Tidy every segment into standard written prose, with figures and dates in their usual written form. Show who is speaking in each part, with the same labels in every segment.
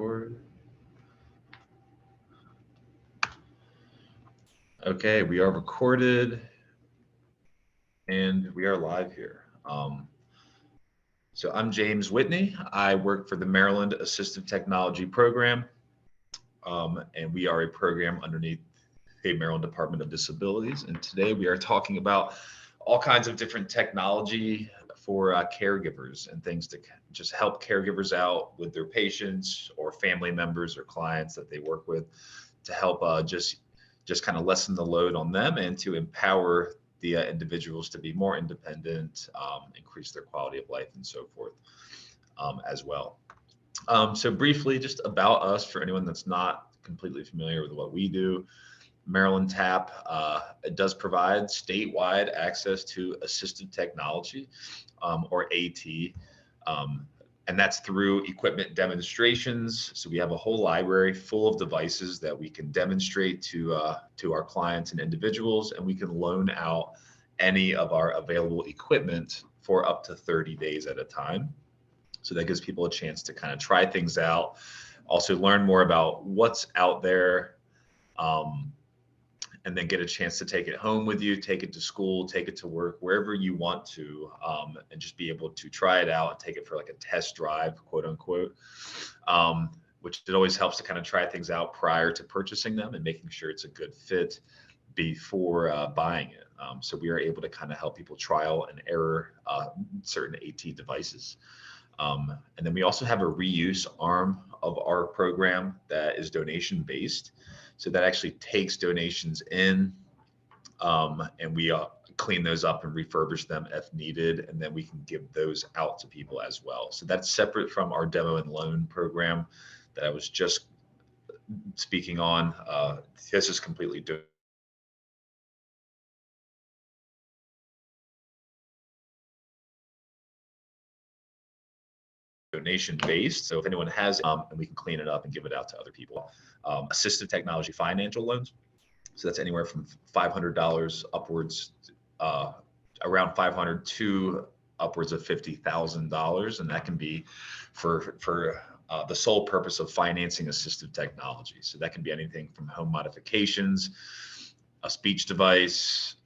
Speaker 1: record. Okay, we are recorded and we are live here. So I'm James Whitney. I work for the Maryland Assistive Technology program, and we are a program underneath the Maryland Department of Disabilities. And today we are talking about all kinds of different technology for caregivers and things to just help caregivers out with their patients or family members or clients that they work with to help just kind of lessen the load on them and to empower the individuals to be more independent, increase their quality of life and so forth as well. So briefly, just about us for anyone that's not completely familiar with what we do. MDTAP it does provide statewide access to assistive technology, or AT, and that's through equipment demonstrations. So we have a whole library full of devices that we can demonstrate to our clients and individuals, and we can loan out any of our available equipment for up to 30 days at a time. So that gives people a chance to kind of try things out, also learn more about what's out there, and then get a chance to take it home with you, take it to school, take it to work, wherever you want to, and just be able to try it out and take it for like a test drive, quote unquote, which it always helps to kind of try things out prior to purchasing them and making sure it's a good fit before buying it. So we are able to kind of help people trial and error certain AT devices. And then we also have a reuse arm of our program that is donation based. So that actually takes donations in, and we clean those up and refurbish them if needed, and then we can give those out to people as well. So that's separate from our demo and loan program that I was just speaking on. This is completely donation based. So if anyone has it, and we can clean it up and give it out to other people. Assistive Technology financial loans. So that's anywhere from $500 upwards, around $500 to upwards of $50,000, and that can be for the sole purpose of financing assistive technology. So that can be anything from home modifications, a speech device,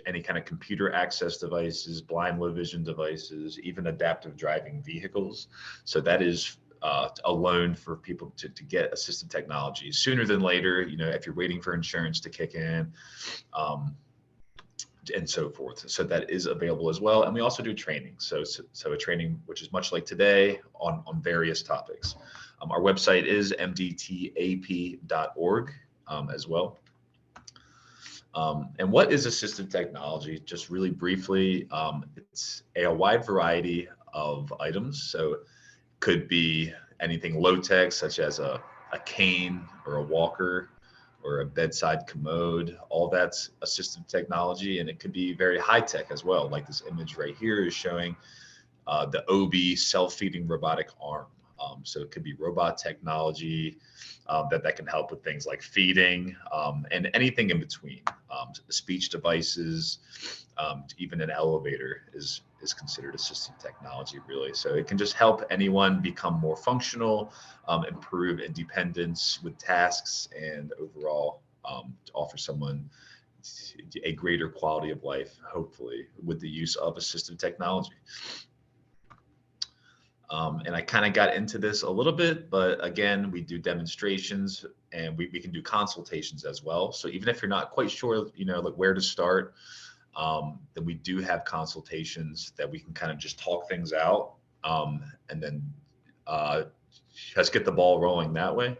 Speaker 1: any kind of computer access devices, blind low vision devices, even adaptive driving vehicles. So that is a loan for people to get assistive technology sooner than later, if you're waiting for insurance to kick in, and so forth. So that is available as well. And we also do training. So a training, which is much like today on various topics. Our website is MDTAP.org as well. And what is assistive technology? Just really briefly, it's a wide variety of items. So it could be anything low tech, such as a cane or a walker or a bedside commode. All that's assistive technology. And it could be very high tech as well. Like this image right here is showing the OB self-feeding robotic arm. So it could be robot technology that can help with things like feeding, and anything in between. Speech devices, even an elevator is considered assistive technology, really. So it can just help anyone become more functional, improve independence with tasks, and overall to offer someone a greater quality of life, hopefully, with the use of assistive technology. And I kind of got into this a little bit, but again, we do demonstrations and we can do consultations as well. So even if you're not quite sure, like where to start, then we do have consultations that we can kind of just talk things out, and then just get the ball rolling that way.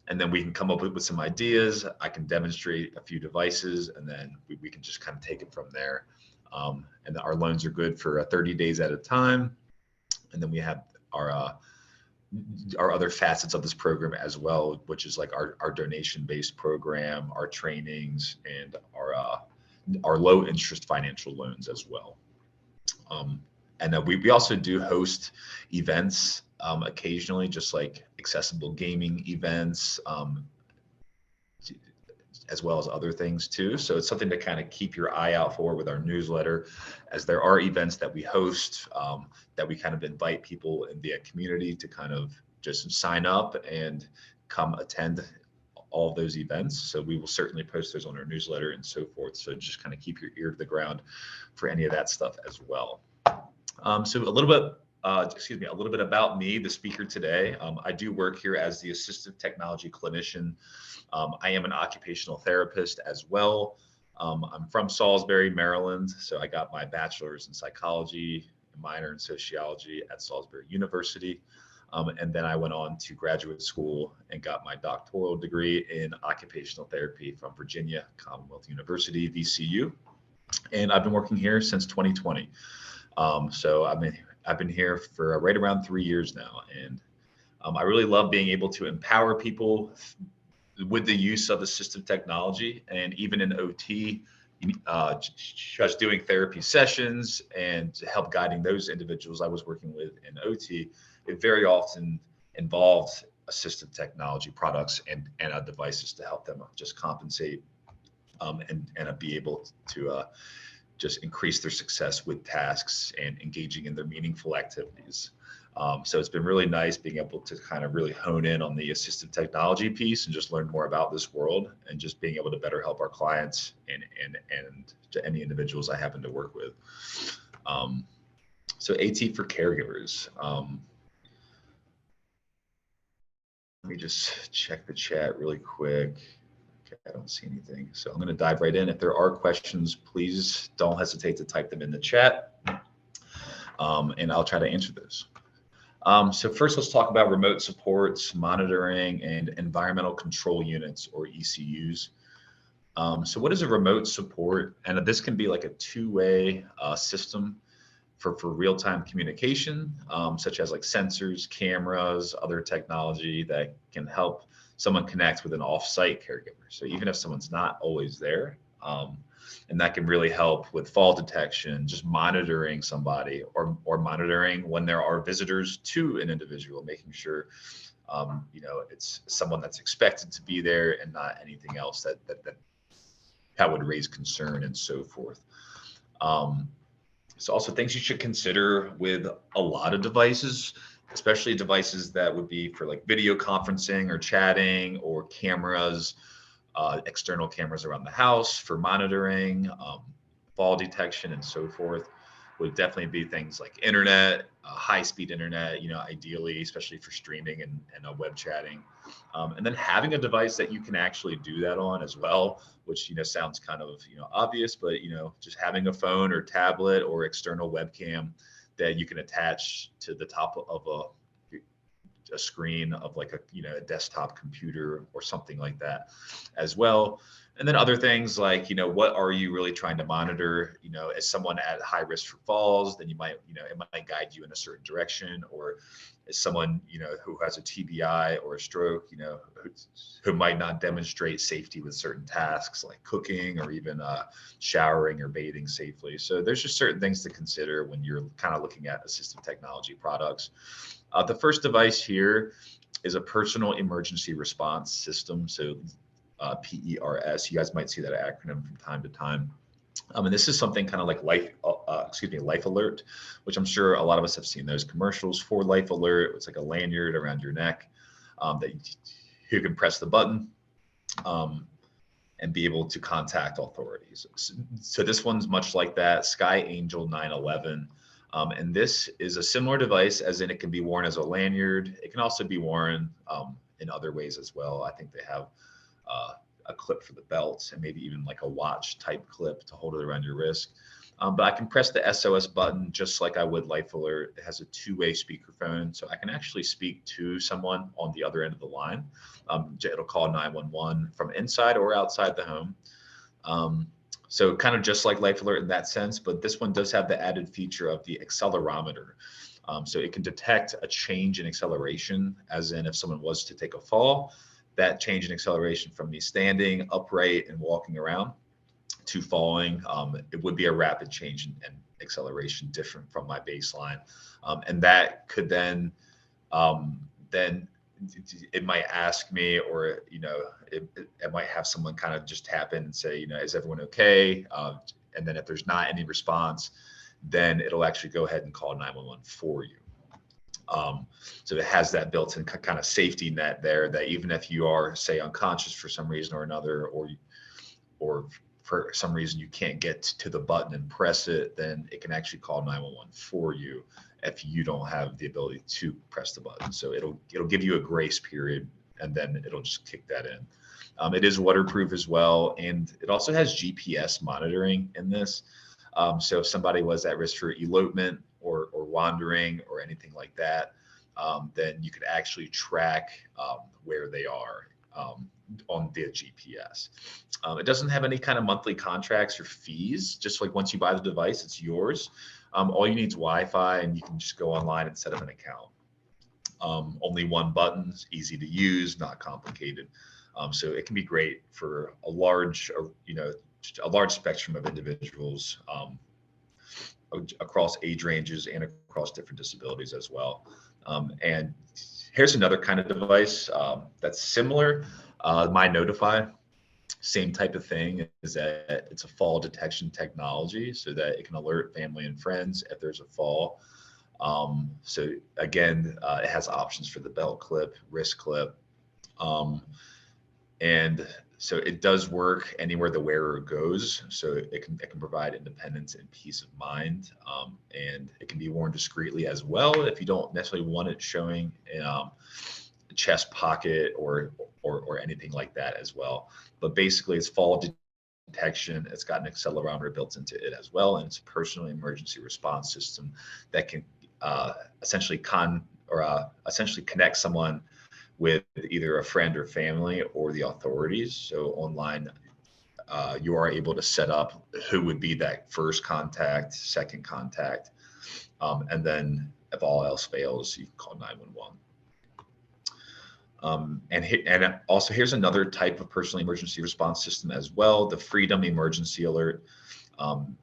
Speaker 1: And then we can come up with some ideas. I can demonstrate a few devices, and then we can just kind of take it from there. And our loans are good for 30 days at a time. And then we have our other facets of this program as well, which is like our donation-based program, our trainings, and our low interest financial loans as well. And then we also do host events occasionally, just like accessible gaming events, as well as other things too. So it's something to kind of keep your eye out for with our newsletter, as there are events that we host, that we kind of invite people in the community to kind of just sign up and come attend all of those events. So we will certainly post those on our newsletter and so forth. So just kind of keep your ear to the ground for any of that stuff as well. So a little bit, a little bit about me, the speaker today. I do work here as the Assistive Technology Clinician. I am an occupational therapist as well. I'm from Salisbury, Maryland. So I got my bachelor's in psychology, a minor in sociology at Salisbury University. And then I went on to graduate school and got my doctoral degree in occupational therapy from Virginia Commonwealth University, VCU. And I've been working here since 2020. So I've been here for right around 3 years now. And I really love being able to empower people with the use of assistive technology. And even in OT, just doing therapy sessions and to help guiding those individuals I was working with in OT, it very often involved assistive technology products and devices to help them just compensate and be able to just increase their success with tasks and engaging in their meaningful activities. So it's been really nice being able to kind of really hone in on the assistive technology piece and just learn more about this world and just being able to better help our clients and to any individuals I happen to work with. So AT for caregivers. Let me just check the chat really quick. Okay, I don't see anything. So I'm going to dive right in. If there are questions, please don't hesitate to type them in the chat, and I'll try to answer those. So first, let's talk about remote supports, monitoring, and environmental control units, or ECUs. So what is a remote support? And this can be like a two-way system for real-time communication, such as like sensors, cameras, other technology that can help someone connect with an off-site caregiver. So even if someone's not always there, and that can really help with fall detection, just monitoring somebody or monitoring when there are visitors to an individual, making sure it's someone that's expected to be there and not anything else that would raise concern and so forth. So also things you should consider with a lot of devices, especially devices that would be for like video conferencing or chatting, or cameras, external cameras around the house for monitoring, fall detection and so forth, would definitely be things like internet, high-speed internet, ideally, especially for streaming and web chatting. And then having a device that you can actually do that on as well, which, sounds kind of, obvious, but, just having a phone or tablet or external webcam that you can attach to the top of a screen of like a desktop computer or something like that as well. And then other things like, what are you really trying to monitor? As someone at high risk for falls, then you might, it might guide you in a certain direction. Or as someone, who has a TBI or a stroke, who might not demonstrate safety with certain tasks like cooking or even showering or bathing safely. So there's just certain things to consider when you're kind of looking at assistive technology products. The first device here is a personal emergency response system. So PERS. You guys might see that acronym from time to time. And this is something kind of like Life Alert, which I'm sure a lot of us have seen those commercials for Life Alert. It's like a lanyard around your neck that you can press the button and be able to contact authorities. So this one's much like that, Sky Angel 911. And this is a similar device, as in it can be worn as a lanyard. It can also be worn in other ways as well. I think they have a clip for the belt and maybe even like a watch type clip to hold it around your wrist. But I can press the SOS button just like I would Life Alert. It has a two-way speakerphone, so I can actually speak to someone on the other end of the line. It'll call 911 from inside or outside the home. So kind of just like Life Alert in that sense, but this one does have the added feature of the accelerometer. So it can detect a change in acceleration, as in if someone was to take a fall, that change in acceleration from me standing upright and walking around to falling, it would be a rapid change in acceleration different from my baseline. And that could then it might ask me, or, it might have someone kind of just tap in and say, is everyone okay? And then if there's not any response, then it'll actually go ahead and call 911 for you. So it has that built-in kind of safety net there that even if you are, say, unconscious for some reason or another, or for some reason you can't get to the button and press it, then it can actually call 911 for you if you don't have the ability to press the button. So it'll give you a grace period, and then it'll just kick that in. It is waterproof as well, and it also has GPS monitoring in this. So if somebody was at risk for elopement or wandering or anything like that, then you could actually track where they are on the GPS. It doesn't have any kind of monthly contracts or fees. Just like once you buy the device, it's yours. All you need is Wi-Fi, and you can just go online and set up an account. Only one button, easy to use, not complicated. So it can be great for a large spectrum of individuals across age ranges and across different disabilities as well. And here's another kind of device that's similar. My Notify, same type of thing, is that it's a fall detection technology so that it can alert family and friends if there's a fall. So again, it has options for the belt clip, wrist clip. And so it does work anywhere the wearer goes. So it can provide independence and peace of mind. And it can be worn discreetly as well if you don't necessarily want it showing in a chest pocket or anything like that as well. But basically, it's fall detection. It's got an accelerometer built into it as well, and it's a personal emergency response system that can essentially connect someone with either a friend or family or the authorities. So online, you are able to set up who would be that first contact, second contact, and then if all else fails, you can call 911. And also here's another type of personal emergency response system as well, the Freedom Emergency Alert. And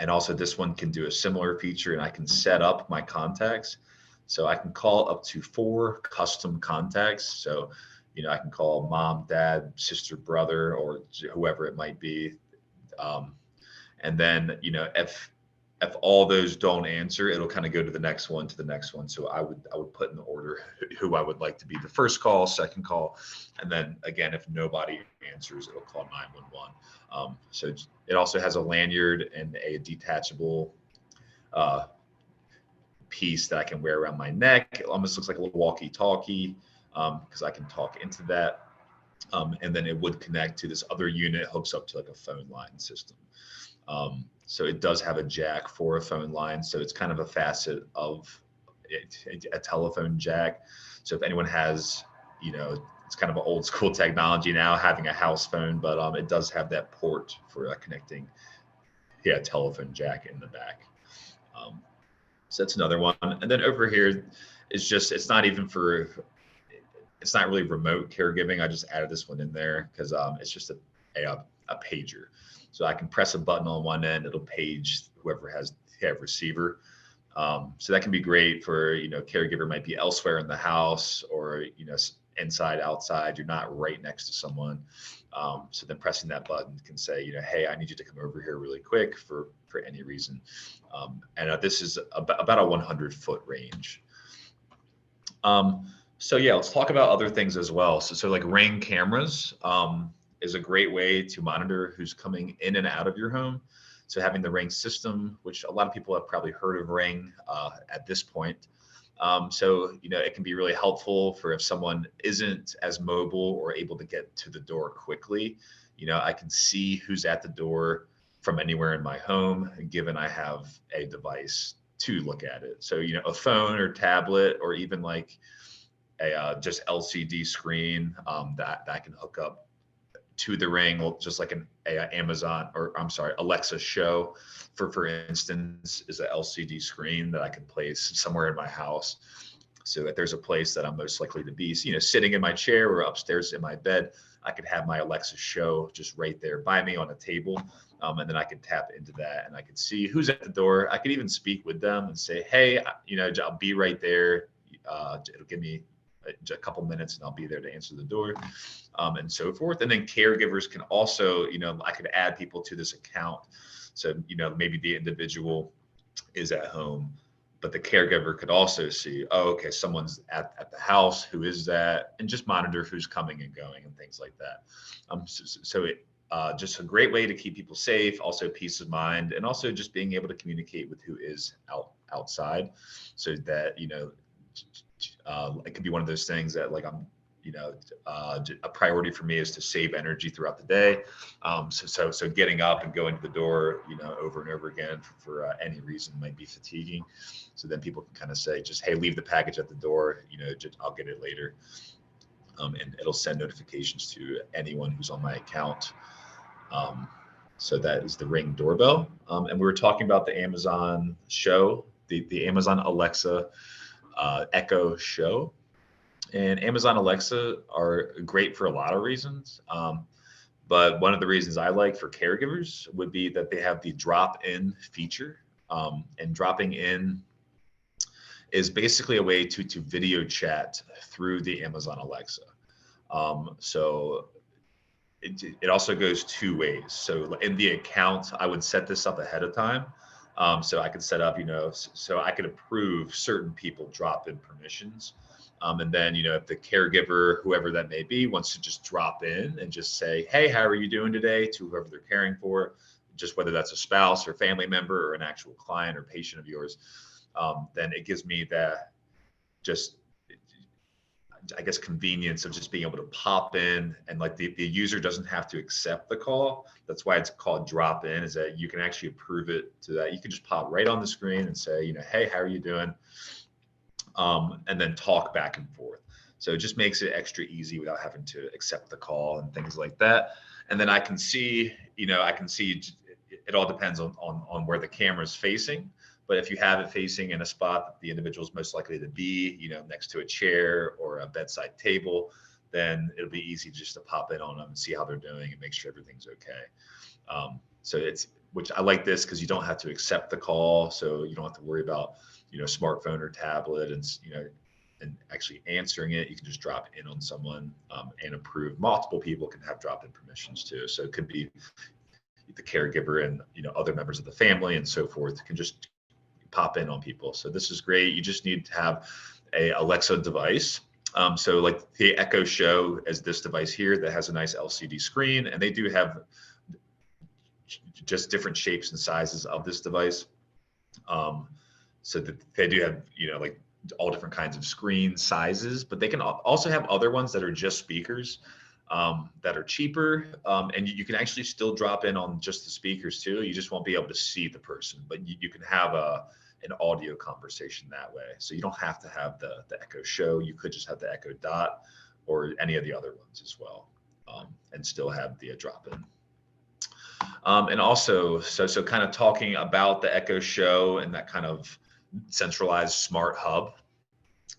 Speaker 1: also this one can do a similar feature, and I can set up my contacts. So I can call up to 4 custom contacts. So, I can call mom, dad, sister, brother, or whoever it might be. And then, if all those don't answer, it'll kind of go to the next one, to the next one. So I would put in the order who I would like to be the first call, second call, and then again, if nobody answers, it'll call 911. So it also has a lanyard and a detachable piece that I can wear around my neck. It almost looks like a little walkie-talkie because I can talk into that. And then it would connect to this other unit, hooks up to like a phone line system. So it does have a jack for a phone line. So it's kind of a facet of a telephone jack. So if anyone has, it's kind of an old school technology now, having a house phone, but it does have that port for connecting, telephone jack in the back. So that's another one. And then over here is just, it's not really remote caregiving. I just added this one in there because it's just a pager. So I can press a button on one end, it'll page whoever has receiver. So that can be great for, caregiver might be elsewhere in the house or, inside, outside, you're not right next to someone. So then pressing that button can say, hey, I need you to come over here really quick for any reason. And this is about a 100-foot range. So yeah, let's talk about other things as well. So like Ring cameras is a great way to monitor who's coming in and out of your home. So having the Ring system, which a lot of people have probably heard of Ring at this point. So, it can be really helpful for if someone isn't as mobile or able to get to the door quickly. I can see who's at the door from anywhere in my home, given I have a device to look at it. So, a phone or tablet or even like a just LCD screen that I can hook up to the Ring, just like an Alexa Show, for instance, is an LCD screen that I can place somewhere in my house. So if there's a place that I'm most likely to be, sitting in my chair or upstairs in my bed, I could have my Alexa Show just right there by me on a table. And then I could tap into that and I could see who's at the door. I could even speak with them and say, hey, I'll be right there. It'll give me a couple minutes and I'll be there to answer the door, and so forth. And then caregivers can also, I could add people to this account. So, maybe the individual is at home, but the caregiver could also see, oh, okay, someone's at the house. Who is that? And just monitor who's coming and going and things like that. So it just a great way to keep people safe, also peace of mind, and also just being able to communicate with who is outside, so that it could be one of those things that like a priority for me is to save energy throughout the day. So getting up and going to the door, over and over again for any reason might be fatiguing. So then people can kind of say, just, hey, leave the package at the door. I'll get it later. And it'll send notifications to anyone who's on my account. So that is the Ring doorbell. And we were talking about the Amazon show, the Amazon Alexa Echo show. And Amazon Alexa are great for a lot of reasons. But one of the reasons I like for caregivers would be that they have the drop-in feature. And dropping in is basically a way to video chat through the Amazon Alexa. So it also goes two ways. So in the account, I would set this up ahead of time. So I could set up, so I could approve certain people drop-in permissions. And then, if the caregiver, whoever that may be, wants to just drop in and just say, hey, how are you doing today, to whoever they're caring for, just whether that's a spouse or family member or an actual client or patient of yours, then it gives me that just, I guess, convenience of just being able to pop in, and like the user doesn't have to accept the call. That's why it's called drop in, is that you can actually approve it to that. You can just pop right on the screen and say, hey, how are you doing? And then talk back and forth. So it just makes it extra easy without having to accept the call and things like that. And then I can see, it all depends on where the camera is facing. But if you have it facing in a spot that the individual is most likely to be, next to a chair or a bedside table, then it'll be easy just to pop in on them and see how they're doing and make sure everything's okay. So which I like this because you don't have to accept the call. So you don't have to worry about, smartphone or tablet and actually answering it. You can just drop in on someone and approve. Multiple people can have drop-in permissions too. So it could be the caregiver and, other members of the family and so forth can just pop in on people. So this is great. You just need to have a Alexa device. So like the Echo Show is this device here that has a nice LCD screen, and they do have just different shapes and sizes of this device. So that they do have, like all different kinds of screen sizes, but they can also have other ones that are just speakers that are cheaper. And you can actually still drop in on just the speakers too. You just won't be able to see the person, but you can have an audio conversation that way. So you don't have to have the Echo Show. You could just have the Echo Dot or any of the other ones as well, and still have the drop-in. And also, so kind of talking about the Echo Show and that kind of centralized smart hub,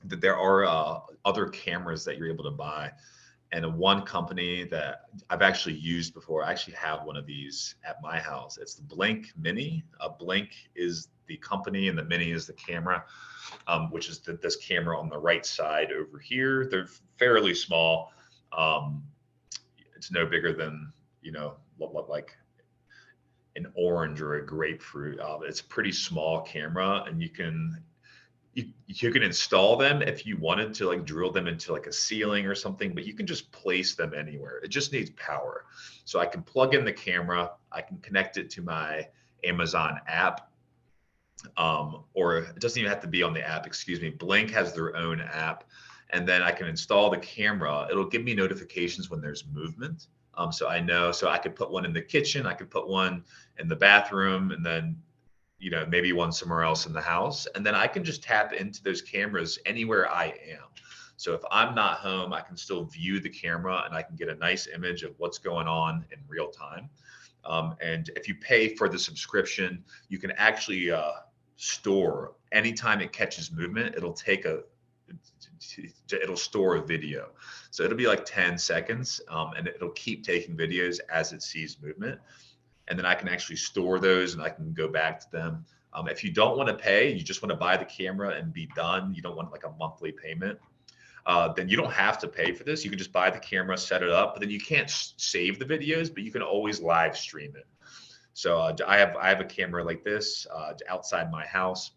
Speaker 1: that there are other cameras that you're able to buy. And one company that I've actually used before, I actually have one of these at my house. It's the Blink Mini. Blink is the company and the Mini is the camera, which is this camera on the right side over here. They're fairly small. It's no bigger than, like an orange or a grapefruit. It's a pretty small camera, and you can install them if you wanted to, like drill them into like a ceiling or something, but you can just place them anywhere. It just needs power. So I can plug in the camera, I can connect it to my Amazon app, or it doesn't even have to be on the app, excuse me. Blink has their own app, and then I can install the camera. It'll give me notifications when there's movement. So I know, so I could put one in the kitchen, I could put one in the bathroom, and then, maybe one somewhere else in the house. And then I can just tap into those cameras anywhere I am. So if I'm not home, I can still view the camera and I can get a nice image of what's going on in real time. And if you pay for the subscription, you can actually store anytime it catches movement, it'll store a video. So it'll be like 10 seconds, and it'll keep taking videos as it sees movement. And then I can actually store those and I can go back to them. If you don't want to pay, you just want to buy the camera and be done, you don't want like a monthly payment, then you don't have to pay for this. You can just buy the camera, set it up, but then you can't save the videos, but you can always live stream it. So I have a camera like this outside my house.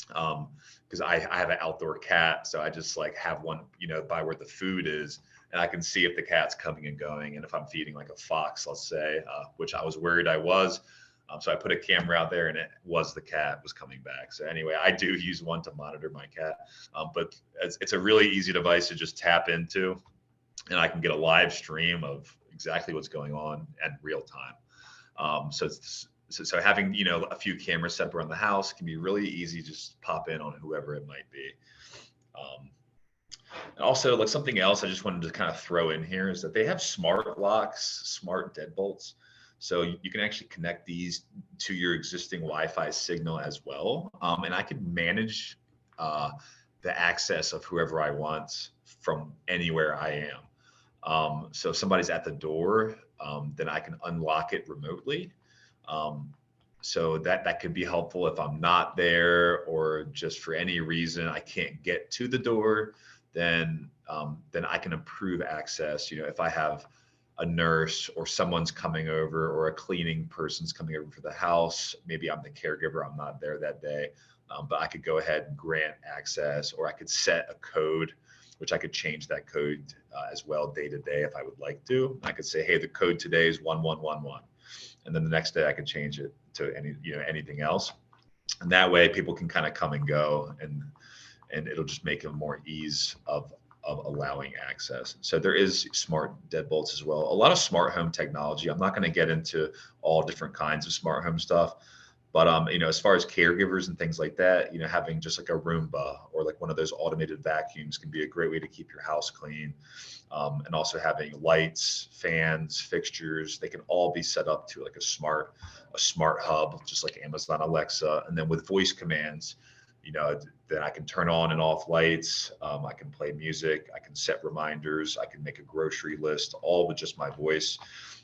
Speaker 1: Because I have an outdoor cat, so I just like have one, by where the food is, and I can see if the cat's coming and going. And if I'm feeding like a fox, let's say, which I was worried I was, so I put a camera out there, and it was the cat was coming back. So anyway, I do use one to monitor my cat, but it's a really easy device to just tap into, and I can get a live stream of exactly what's going on at real time. So having a few cameras set around the house can be really easy. Just pop in on whoever it might be. And also, like, something else I just wanted to kind of throw in here is that they have smart locks, smart deadbolts. So you can actually connect these to your existing Wi-Fi signal as well. And I can manage the access of whoever I want from anywhere I am. So if somebody's at the door, then I can unlock it remotely. So that could be helpful if I'm not there, or just for any reason I can't get to the door. Then I can improve access. If I have a nurse or someone's coming over, or a cleaning person's coming over for the house, maybe I'm the caregiver, I'm not there that day, but I could go ahead and grant access, or I could set a code, which I could change that code as well day to day if I would like to. I could say, hey, the code today is 1111. And then the next day I could change it to anything else. And that way people can kind of come and go, and it'll just make it more ease of allowing access. So there is smart deadbolts as well. A lot of smart home technology. I'm not going to get into all different kinds of smart home stuff, but as far as caregivers and things like that, having just like a Roomba or like one of those automated vacuums can be a great way to keep your house clean. And also having lights, fans, fixtures, they can all be set up to like a smart hub, just like Amazon Alexa. And then with voice commands, then I can turn on and off lights. I can play music. I can set reminders. I can make a grocery list, all with just my voice.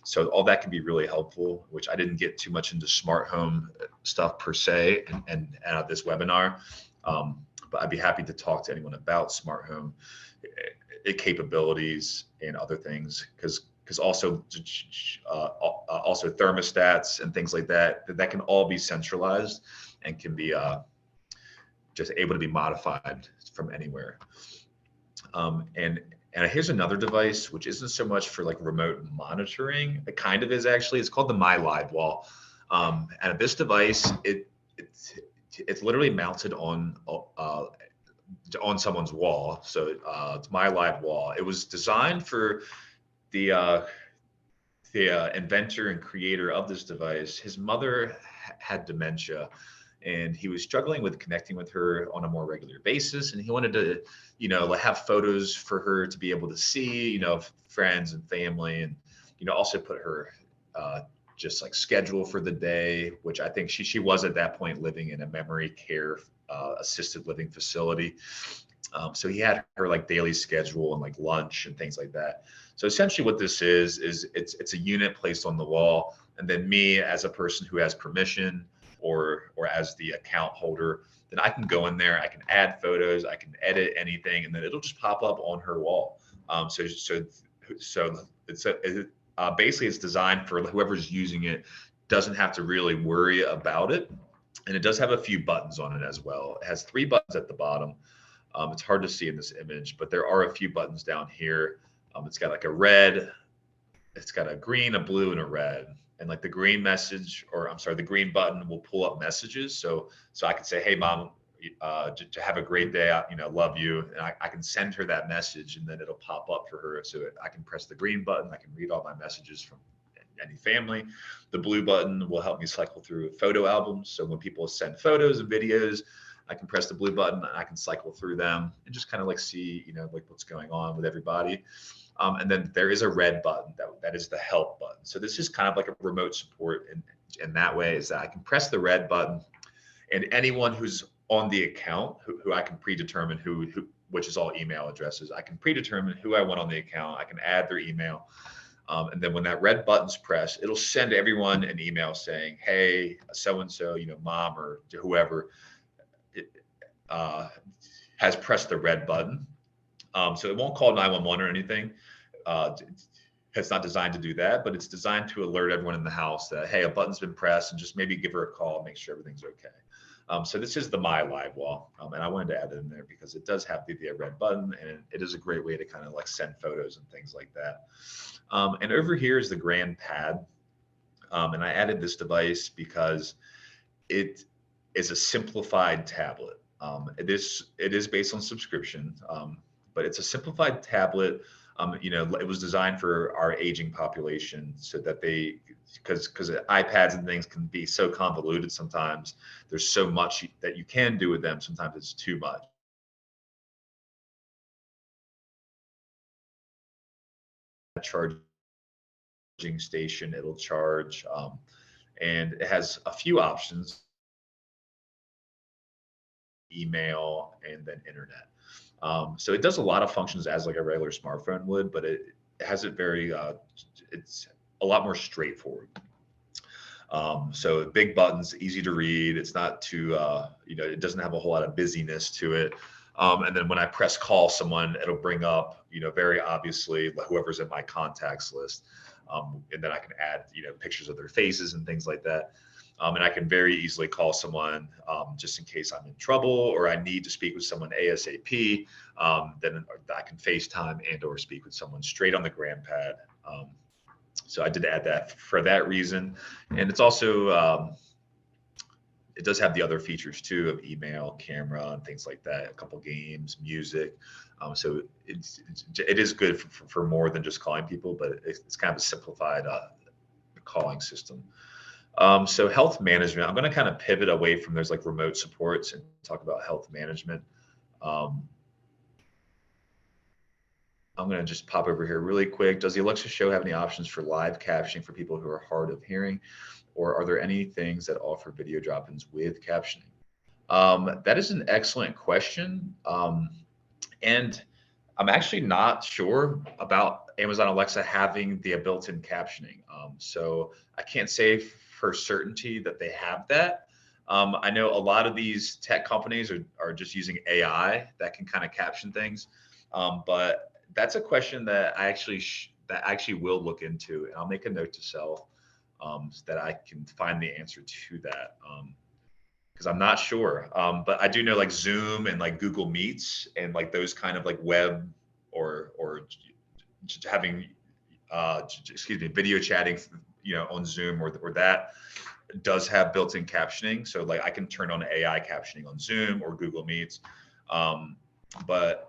Speaker 1: So all that can be really helpful, which I didn't get too much into smart home stuff per se, and this webinar. But I'd be happy to talk to anyone about smart home capabilities and other things, because also thermostats and things like that can all be centralized and can be just able to be modified from anywhere. And here's another device, which isn't so much for like remote monitoring. It kind of is actually. It's called the My Live Wall. And this device, it's literally mounted on someone's wall. So it's My Live Wall. It was designed for the inventor and creator of this device. His mother had dementia, and he was struggling with connecting with her on a more regular basis. And he wanted to, have photos for her to be able to see, friends and family, and, also put her just like schedule for the day, which I think she was at that point living in a memory care assisted living facility. So he had her like daily schedule and like lunch and things like that. So essentially what this is it's a unit placed on the wall. And then me, as a person who has permission, or as the account holder, then I can go in there, I can add photos, I can edit anything, and then it'll just pop up on her wall. So it's basically it's designed for whoever's using it doesn't have to really worry about it. And it does have a few buttons on it as well. It has 3 buttons at the bottom. It's hard to see in this image, but there are a few buttons down here. It's got like a red, it's got a green, a blue, and a red. And like the green the green button will pull up messages. So I can say, hey, mom, to have a great day, love you. And I can send her that message, and then it'll pop up for her. So I can press the green button. I can read all my messages from any family. The blue button will help me cycle through photo albums. So when people send photos and videos, I can press the blue button and I can cycle through them and just kind of like see, like what's going on with everybody. And then there is a red button that is the help button. So this is kind of like a remote support in that way, is that I can press the red button, and anyone who's on the account who I can predetermine who which is all email addresses. I can predetermine who I want on the account. I can add their email. And then when that red button's pressed, it'll send everyone an email saying, hey, so-and-so, mom or whoever has pressed the red button. So it won't call 911 or anything. It's not designed to do that, but it's designed to alert everyone in the house that, hey, a button's been pressed, and just maybe give her a call, make sure everything's okay. So this is the My Live Wall, and I wanted to add it in there because it does have the red button, and it is a great way to kind of like send photos and things like that. And over here is the Grand Pad, and I added this device because it is a simplified tablet. It is based on subscription, but it's a simplified tablet. It was designed for our aging population so that because iPads and things can be so convoluted sometimes. There's so much that you can do with them. Sometimes it's too much. Charging station, it'll charge, and it has a few options: email and then internet. So it does a lot of functions as like a regular smartphone would, but it has it very, it's a lot more straightforward. So big buttons, easy to read. It's not too, it doesn't have a whole lot of busyness to it. And then when I press call someone, it'll bring up, very obviously whoever's in my contacts list. And then I can add, pictures of their faces and things like that. And I can very easily call someone just in case I'm in trouble or I need to speak with someone ASAP. Then I can FaceTime and or speak with someone straight on the Grand Pad. So I did add that for that reason. And it's also, it does have the other features too of email, camera, and things like that, a couple games, music. So it is good for more than just calling people, but it's kind of a simplified calling system. So health management, I'm going to kind of pivot away from those like remote supports and talk about health management. I'm going to just pop over here really quick. Does the Alexa show have any options for live captioning for people who are hard of hearing? Or are there any things that offer video drop-ins with captioning? That is an excellent question. And I'm actually not sure about Amazon Alexa having the built-in captioning. So I can't say for certainty that they have that. I know a lot of these tech companies are just using AI that can kind of caption things. But that's a question that I actually will look into, and I'll make a note to self so that I can find the answer to that. Because I'm not sure. But I do know like Zoom and like Google Meets and like those kind of like web or just having video chatting, on Zoom or that does have built-in captioning. So like I can turn on AI captioning on Zoom or Google Meets. But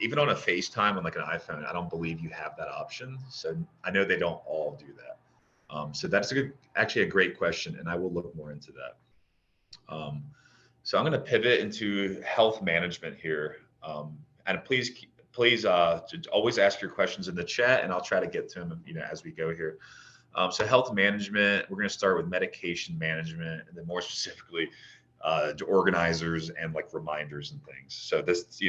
Speaker 1: even on a FaceTime on like an iPhone, I don't believe you have that option. So I know they don't all do that. So that's actually a great question, and I will look more into that. So I'm going to pivot into health management here, and please always ask your questions in the chat, and I'll try to get to them, as we go here. So health management, we're going to start with medication management, and then more specifically, organizers and like reminders and things. So this,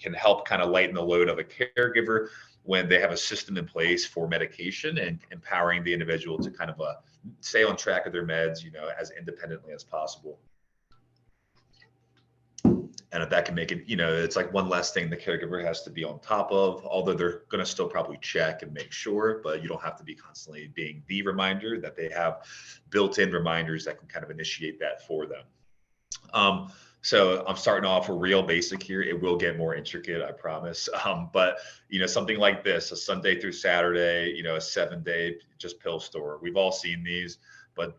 Speaker 1: can help kind of lighten the load of a caregiver when they have a system in place for medication and empowering the individual to kind of stay on track of their meds, as independently as possible. And if that can make it, it's like one less thing the caregiver has to be on top of, although they're going to still probably check and make sure, but you don't have to be constantly being the reminder, that they have built-in reminders that can kind of initiate that for them. So I'm starting off real basic here. It will get more intricate, I promise. But something like this, a Sunday through Saturday, a 7-day just pill store. We've all seen these, but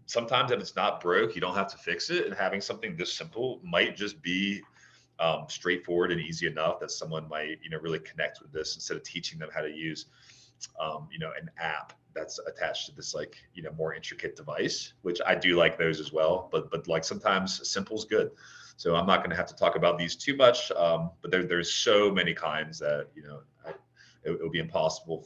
Speaker 1: sometimes if it's not broke, you don't have to fix it. And having something this simple might just be straightforward and easy enough that someone might, really connect with this instead of teaching them how to use, an app that's attached to this like, more intricate device, which I do like those as well. But like sometimes simple is good. So I'm not going to have to talk about these too much. But there's so many kinds that, it would be impossible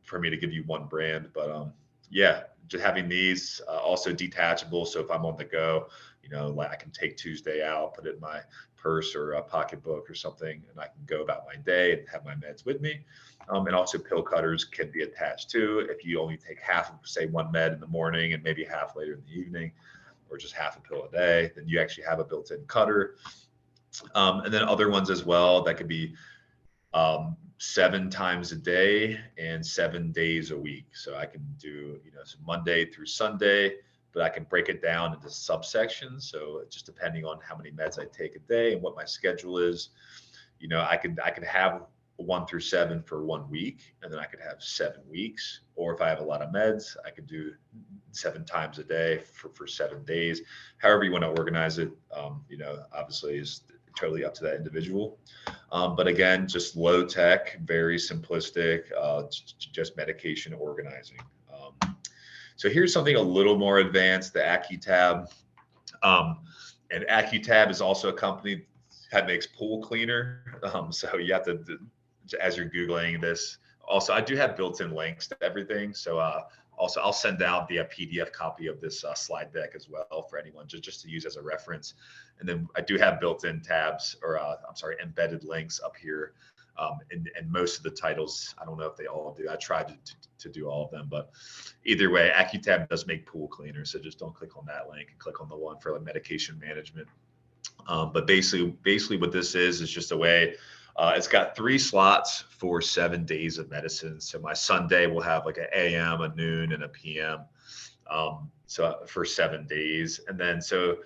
Speaker 1: for me to give you one brand. But yeah, just having these also detachable. So if I'm on the go, like I can take Tuesday out, put it in my purse or a pocketbook or something, and I can go about my day and have my meds with me. And also pill cutters can be attached too. If you only take half of, say, one med in the morning and maybe half later in the evening, or just half a pill a day, then you actually have a built-in cutter. And then other ones as well that could be 7 times a day and 7 days a week. So I can do, so Monday through Sunday, but I can break it down into subsections. So just depending on how many meds I take a day and what my schedule is, I could have 1 through 7 for 1 week, and then I could have 7 weeks. Or if I have a lot of meds, I could do 7 times a day for 7 days. However you want to organize it, obviously is totally up to that individual. But again, just low tech, very simplistic, just medication organizing. So here's something a little more advanced, the AccuTab. And AccuTab is also a company that makes pool cleaner. So you have to, as you're Googling this, also, I do have built-in links to everything. So also, I'll send out the PDF copy of this slide deck as well for anyone, just to use as a reference. And then I do have built-in tabs, or embedded links up here. And most of the titles, I don't know if they all do. I tried to do all of them, but either way, AccuTab does make pool cleaners. So just don't click on that link and click on the one for like medication management. But basically what this is just a way, it's got 3 slots for 7 days of medicine. So my Sunday will have like an AM, a noon, and a PM. So for 7 days. And then, so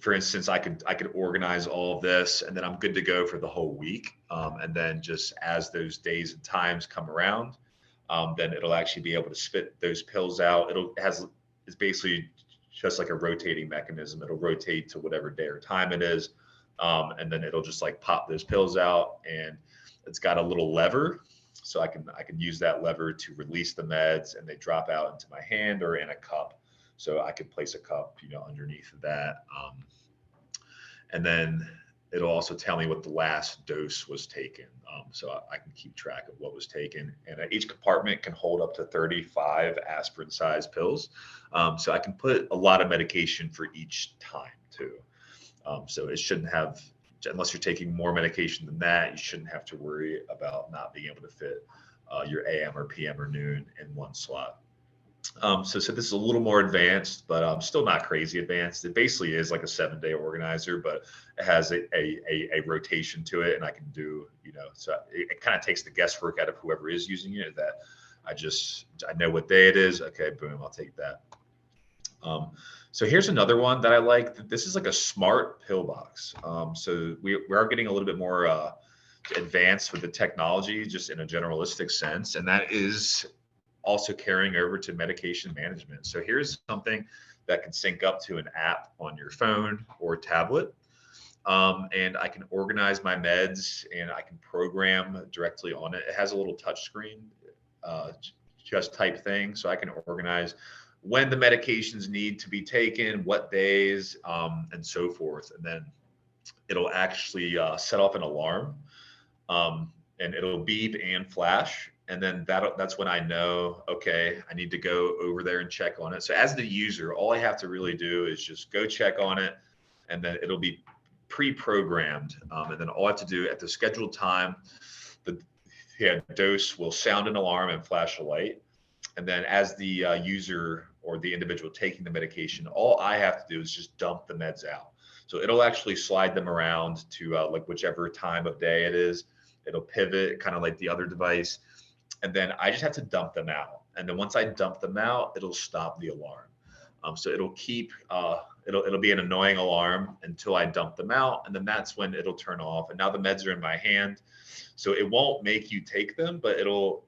Speaker 1: for instance, I could organize all of this, and then I'm good to go for the whole week. And then just as those days and times come around, then it'll actually be able to spit those pills out. It's basically just like a rotating mechanism. It'll rotate to whatever day or time it is. And then it'll just like pop those pills out, and it's got a little lever. So I can use that lever to release the meds, and they drop out into my hand or in a cup. So I could place a cup, underneath of that. And then it'll also tell me what the last dose was taken. So I can keep track of what was taken. And each compartment can hold up to 35 aspirin-sized pills. So I can put a lot of medication for each time too. So it shouldn't have, unless you're taking more medication than that, you shouldn't have to worry about not being able to fit your AM or PM or noon in one slot. So this is a little more advanced, but still not crazy advanced. It basically is like a 7-day organizer, but it has a rotation to it, and I can do, so it kind of takes the guesswork out of whoever is using it. That I know what day it is. Okay, boom, I'll take that. So here's another one that I like. This is like a smart pill box. So we are getting a little bit more advanced with the technology, just in a generalistic sense, and that is also carrying over to medication management. So here's something that can sync up to an app on your phone or tablet. And I can organize my meds, and I can program directly on it. It has a little touch screen, just type thing. So I can organize when the medications need to be taken, what days, and so forth. And then it'll actually set off an alarm, and it'll beep and flash. And then that's when I know, okay, I need to go over there and check on it. So as the user, all I have to really do is just go check on it, and then it'll be pre-programmed. And then all I have to do at the scheduled time, the dose will sound an alarm and flash a light. And then as the user or the individual taking the medication, all I have to do is just dump the meds out. So it'll actually slide them around to like whichever time of day it is. It'll pivot kind of like the other device. And then I just have to dump them out. And then once I dump them out, it'll stop the alarm. So it'll keep, it'll be an annoying alarm until I dump them out. And then that's when it'll turn off. And now the meds are in my hand. So it won't make you take them, but it'll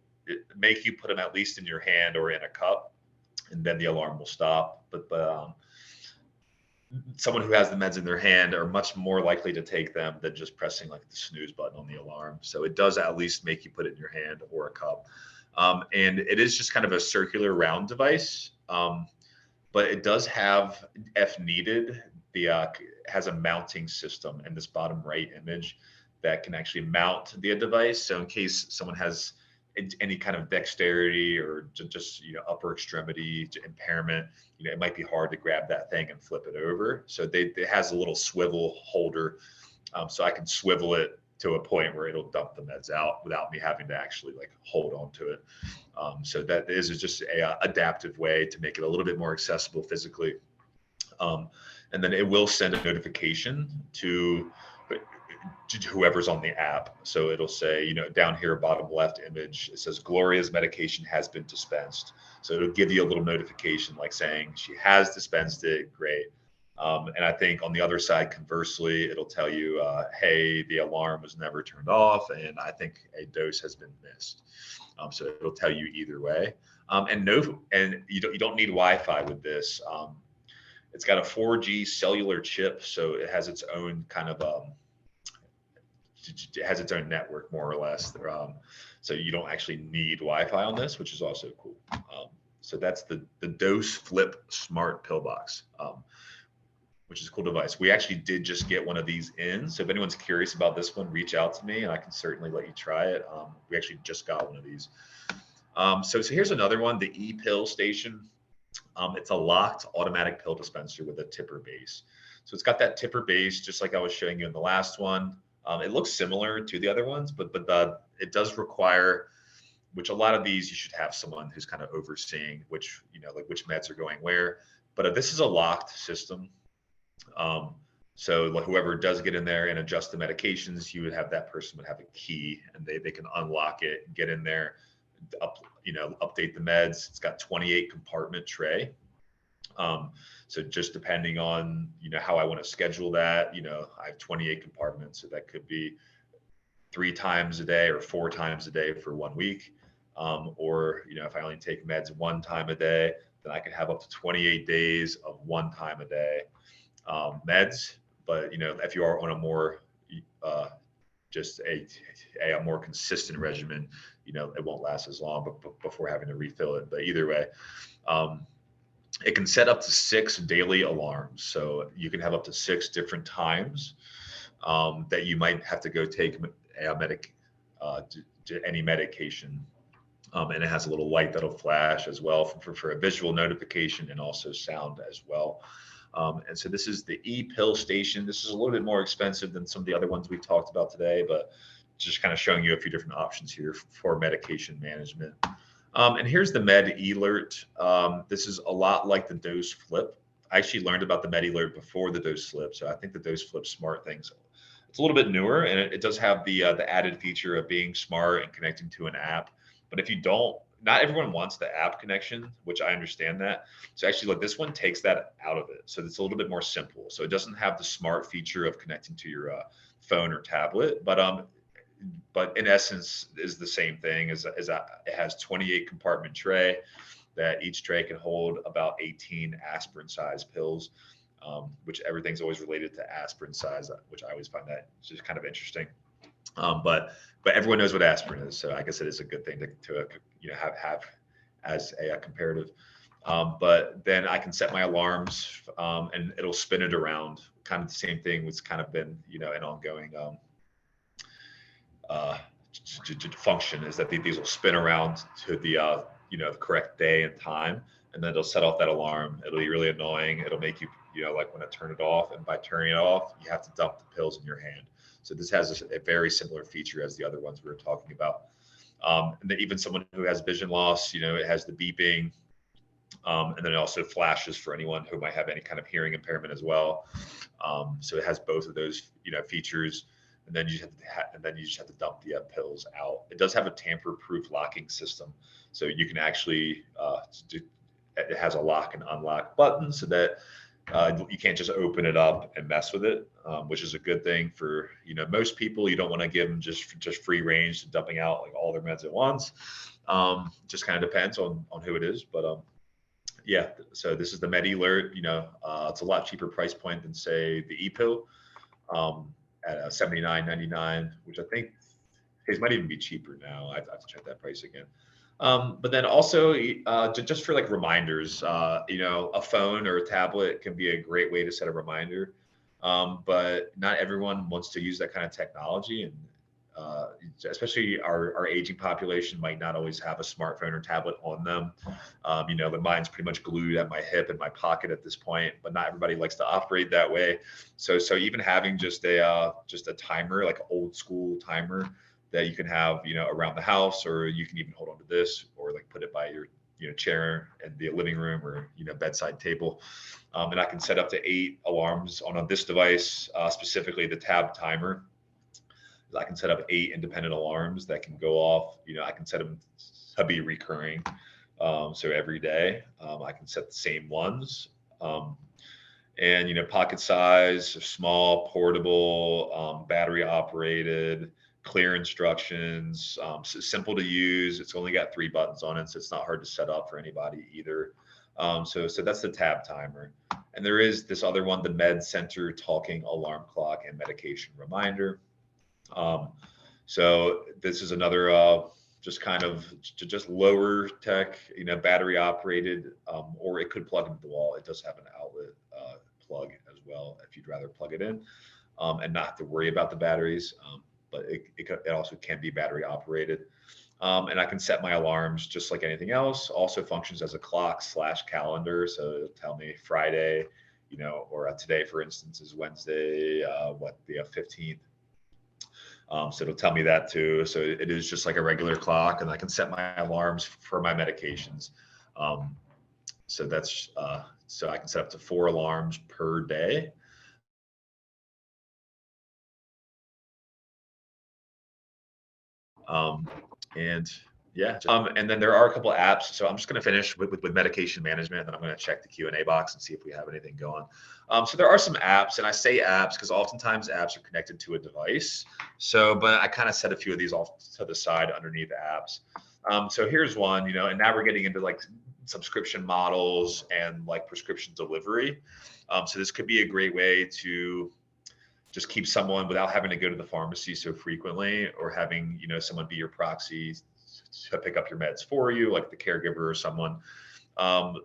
Speaker 1: make you put them at least in your hand or in a cup. And then the alarm will stop. But someone who has the meds in their hand are much more likely to take them than just pressing like the snooze button on the alarm. So it does at least make you put it in your hand or a cup. And it is just kind of a circular round device, but it does have, if needed, has a mounting system in this bottom right image that can actually mount the device. So in case someone has any kind of dexterity or just upper extremity impairment, it might be hard to grab that thing and flip it over. So it has a little swivel holder, so I can swivel it to a point where it'll dump the meds out without me having to actually like hold on to it. So that is just a adaptive way to make it a little bit more accessible physically. And then it will send a notification to whoever's on the app. So it'll say, down here, bottom left image, it says Gloria's medication has been dispensed. So it'll give you a little notification like saying she has dispensed it. Great. And I think on the other side, conversely, it'll tell you, hey, the alarm was never turned off, and I think a dose has been missed. So it'll tell you either way. And you don't need Wi-Fi with this. It's got a 4G cellular chip, so it has its own kind of it has its own network more or less. So you don't actually need Wi-Fi on this, which is also cool. So that's the Dose Flip Smart Pill Box, which is a cool device. We actually did just get one of these in. So if anyone's curious about this one, reach out to me and I can certainly let you try it. We actually just got one of these. So here's another one, the ePill Station. It's a locked automatic pill dispenser with a tipper base. So it's got that tipper base, just like I was showing you in the last one. It looks similar to the other ones, but it does require, which a lot of these you should have someone who's kind of overseeing which which meds are going where. But this is a locked system. So like whoever does get in there and adjust the medications, that person would have a key and they can unlock it, get in there, update the meds. It's got 28 compartment tray. So just depending on, how I want to schedule that, I have 28 compartments. So that could be 3 times a day or 4 times a day for 1 week. Or, if I only take meds 1 time a day, then I could have up to 28 days of 1 time a day meds. But, if you are on a more, just a more consistent regimen, it won't last as long before having to refill it. But either way, it can set up to 6 daily alarms. So you can have up to 6 different times that you might have to go take any medication. And it has a little light that'll flash as well for a visual notification and also sound as well. And so this is the ePill Station. This is a little bit more expensive than some of the other ones we talked about today, but just kind of showing you a few different options here for medication management. And here's the Med Alert. This is a lot like the Dose Flip. I actually learned about the Med Alert before the Dose Flip, so I think the Dose Flip Smart things, it's a little bit newer, and it does have the added feature of being smart and connecting to an app. But if you don't, not everyone wants the app connection, which I understand that. So actually, like this one takes that out of it, so it's a little bit more simple. So it doesn't have the smart feature of connecting to your phone or tablet, but in essence is the same thing. It has 28 compartment tray that each tray can hold about 18 aspirin size pills, which everything's always related to aspirin size, which I always find that just kind of interesting. But everyone knows what aspirin is, so I guess it is a good thing to have as a comparative. But then I can set my alarms and it'll spin it around. Kind of the same thing, which kind of been an ongoing function is that these will spin around to the the correct day and time, and then it'll set off that alarm. It'll be really annoying. It'll make you like want to turn it off, and by turning it off, you have to dump the pills in your hand. So this has a very similar feature as the other ones we were talking about. And then even someone who has vision loss, it has the beeping, and then it also flashes for anyone who might have any kind of hearing impairment as well. So it has both of those features. And then you just have to dump the pills out. It does have a tamper-proof locking system, so you can actually it has a lock and unlock button, so that you can't just open it up and mess with it, which is a good thing for most people. You don't want to give them just free range to dumping out like all their meds at once. Just kind of depends on who it is, but yeah. So this is the Med Alert. It's a lot cheaper price point than say the ePill. At $79.99, which I think it might even be cheaper now. I have to check that price again. But then also just for like reminders, a phone or a tablet can be a great way to set a reminder. But not everyone wants to use that kind of technology, and especially our aging population might not always have a smartphone or tablet on them. But mine's pretty much glued at my hip in my pocket at this point, but not everybody likes to operate that way. So even having just a timer, like an old school timer that you can have, around the house, or you can even hold on to this or like put it by your chair in the living room or bedside table. And I can set up to 8 alarms on this device, specifically the tab timer. I can set up 8 independent alarms that can go off. I can set them to be recurring. So every day, I can set the same ones. And pocket size, small, portable, battery operated, clear instructions, simple to use. It's only got 3 buttons on it, so it's not hard to set up for anybody either. So that's the tab timer. And there is this other one, the Med Center talking alarm clock and medication reminder. So this is another just kind of just lower tech, battery operated, or it could plug into the wall. It does have an outlet plug as well if you'd rather plug it in and not have to worry about the batteries. But it also can be battery operated. And I can set my alarms just like anything else. Also functions as a clock/calendar. So it'll tell me Friday, or today, for instance, is Wednesday, the 15th. So it'll tell me that too. So it is just like a regular clock, and I can set my alarms for my medications. So that's so I can set up to 4 alarms per day. And yeah, and then there are a couple of apps. So I'm just going to finish with medication management, and then I'm going to check the Q&A box and see if we have anything going. So there are some apps, and I say apps because oftentimes apps are connected to a device. So, but I kind of set a few of these off to the side underneath apps. So here's one, and now we're getting into like subscription models and like prescription delivery. So this could be a great way to just keep someone without having to go to the pharmacy so frequently, or having someone be your proxy to pick up your meds for you, like the caregiver or someone.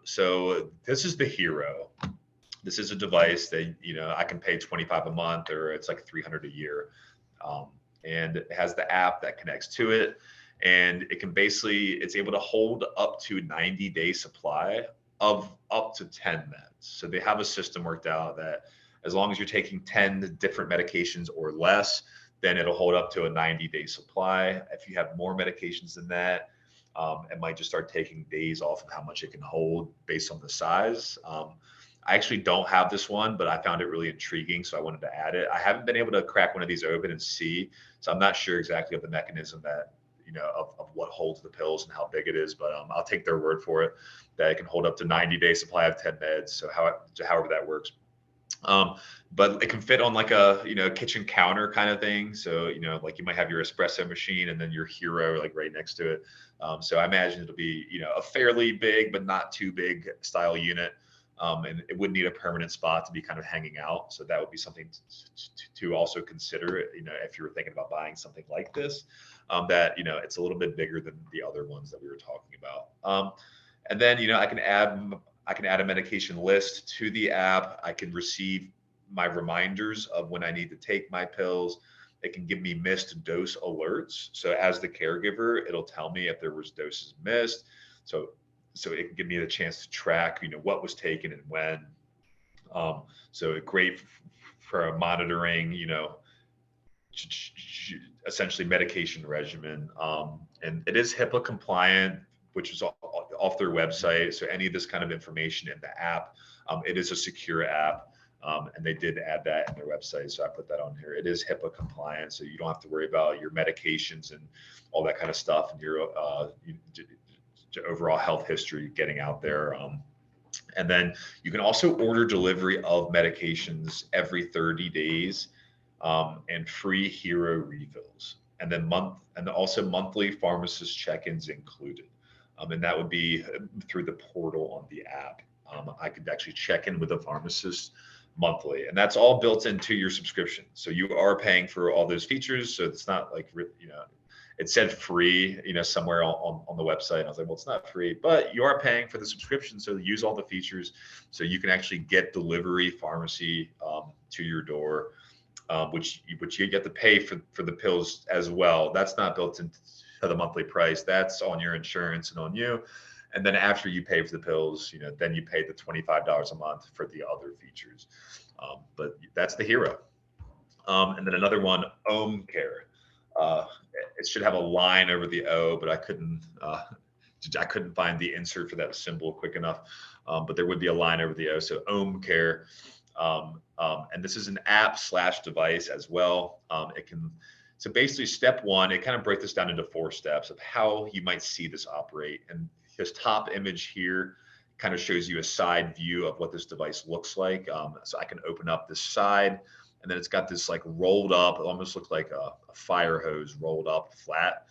Speaker 1: So this is the Hero. This is a device that I can pay $25 a month, or it's like $300 a year, and it has the app that connects to it, and it can it's able to hold up to 90-day supply of up to 10 meds. So they have a system worked out that as long as you're taking 10 different medications or less, then it'll hold up to a 90-day supply. If you have more medications than that, it might just start taking days off of how much it can hold based on the size. I actually don't have this one, but I found it really intriguing, so I wanted to add it. I haven't been able to crack one of these open and see, so I'm not sure exactly of the mechanism that, of what holds the pills and how big it is, but I'll take their word for it that it can hold up to 90-day supply of 10 meds. So however that works. But it can fit on like a kitchen counter kind of thing. So like you might have your espresso machine and then your Hero like right next to it. So I imagine it'll be a fairly big but not too big style unit, and it would need a permanent spot to be kind of hanging out. So that would be something to also consider, if you were thinking about buying something like this, that it's a little bit bigger than the other ones that we were talking about. And then I can add a medication list to the app. I can receive my reminders of when I need to take my pills. It can give me missed dose alerts. So as the caregiver, it'll tell me if there was doses missed. So it can give me the chance to track, what was taken and when. So great for monitoring, essentially medication regimen. And it is HIPAA compliant, which is off their website. So any of this kind of information in the app, it is a secure app. And they did add that in their website. So I put that on here. It is HIPAA compliant. So you don't have to worry about your medications and all that kind of stuff and your overall health history getting out there. And then you can also order delivery of medications every 30 days and free Hero refills. And then also monthly pharmacist check-ins included. And that would be through the portal on the app. I could actually check in with a pharmacist monthly, and that's all built into your subscription. So you are paying for all those features. So it's not like, it said free, somewhere on the website. And I was like, well, it's not free, but you are paying for the subscription. So use all the features so you can actually get delivery pharmacy to your door, which you get to pay for the pills as well. That's not built into the monthly price. That's on your insurance and on you. And then after you pay for the pills, then you pay the $25 a month for the other features. But that's the Hero. And then another one, Om Care. It should have a line over the O, but I couldn't find the insert for that symbol quick enough. But there would be a line over the O. So Om Care. And this is an app/device as well. It can So basically step one, it kind of breaks this down into 4 steps of how you might see this operate. And this top image here kind of shows you a side view of what this device looks like. So I can open up this side, and then it's got this like rolled up, it almost looks like a fire hose rolled up flat.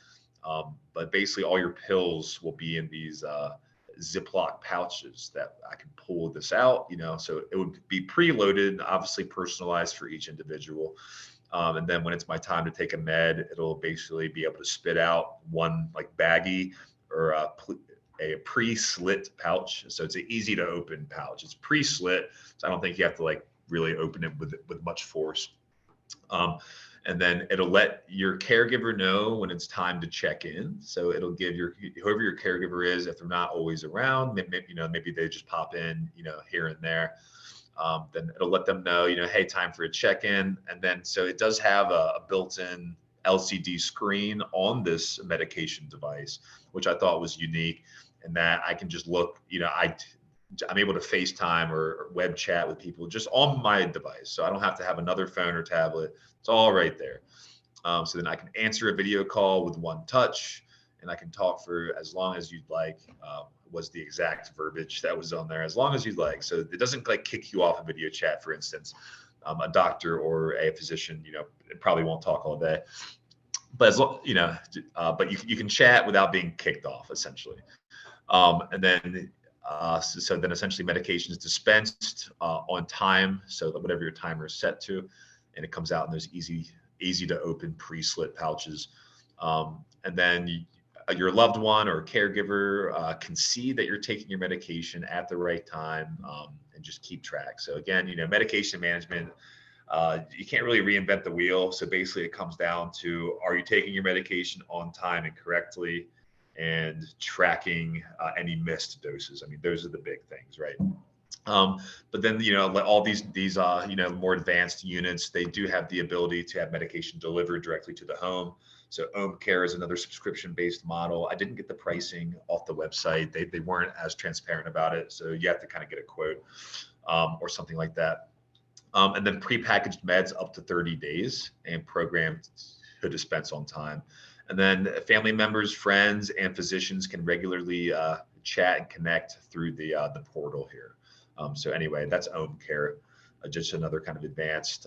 Speaker 1: But basically all your pills will be in these Ziploc pouches that I can pull this out, so it would be preloaded, obviously personalized for each individual. And then when it's my time to take a med, it'll basically be able to spit out one like baggie or a pre-slit pouch. So it's an easy to open pouch. It's pre-slit, so I don't think you have to like really open it with much force. And then it'll let your caregiver know when it's time to check in. So it'll give whoever your caregiver is, if they're not always around, maybe they just pop in, here and there. Then it'll let them know, hey, time for a check-in. And then, so it does have a built-in LCD screen on this medication device, which I thought was unique, and that I can just look, I'm able to FaceTime or web chat with people just on my device. So I don't have to have another phone or tablet. It's all right there. So then I can answer a video call with one touch, and I can talk for as long as you'd like, was the exact verbiage that was on there, as long as you'd like. So it doesn't like kick you off a video chat, for instance. A doctor or a physician, it probably won't talk all day. But but you can chat without being kicked off, essentially. And then so then essentially medication is dispensed on time, so that whatever your timer is set to, and it comes out in those easy to open pre-slit pouches. And then your loved one or caregiver can see that you're taking your medication at the right time, and just keep track. So again, medication management, you can't really reinvent the wheel. So basically it comes down to, are you taking your medication on time and correctly, and tracking any missed doses. I mean, those are the big things, right? But then, all these more advanced units, they do have the ability to have medication delivered directly to the home. So Care is another subscription-based model. I didn't get the pricing off the website. They weren't as transparent about it. So you have to kind of get a quote or something like that. And then prepackaged meds up to 30 days and programmed to dispense on time. And then family members, friends, and physicians can regularly chat and connect through the portal here. So anyway, that's Care, just another kind of advanced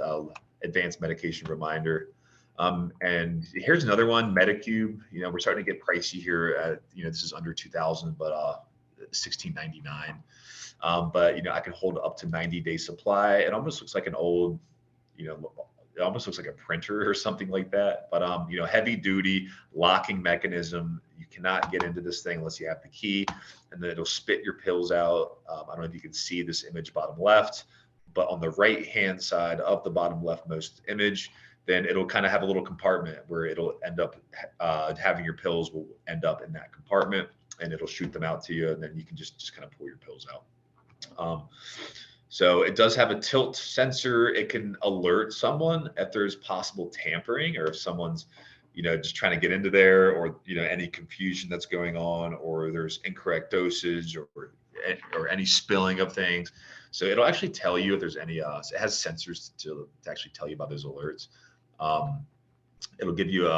Speaker 1: medication reminder. And here's another one, Medicube. We're starting to get pricey here. This is under 2,000, but $16.99. But I can hold up to 90-day supply. It almost looks like an old, it almost looks like a printer or something like that. But heavy duty locking mechanism. You cannot get into this thing unless you have the key, and then it'll spit your pills out. I don't know if you can see this image bottom left, but on the right hand side of the bottom leftmost image, then it'll kind of have a little compartment where it'll end up having your pills will end up in that compartment, and it'll shoot them out to you, and then you can just kind of pull your pills out. So it does have a tilt sensor. It can alert someone if there's possible tampering, or if someone's, just trying to get into there, or, any confusion that's going on, or there's incorrect dosage or any spilling of things. So it'll actually tell you if there's any, it has sensors to actually tell you about those alerts. It'll give you,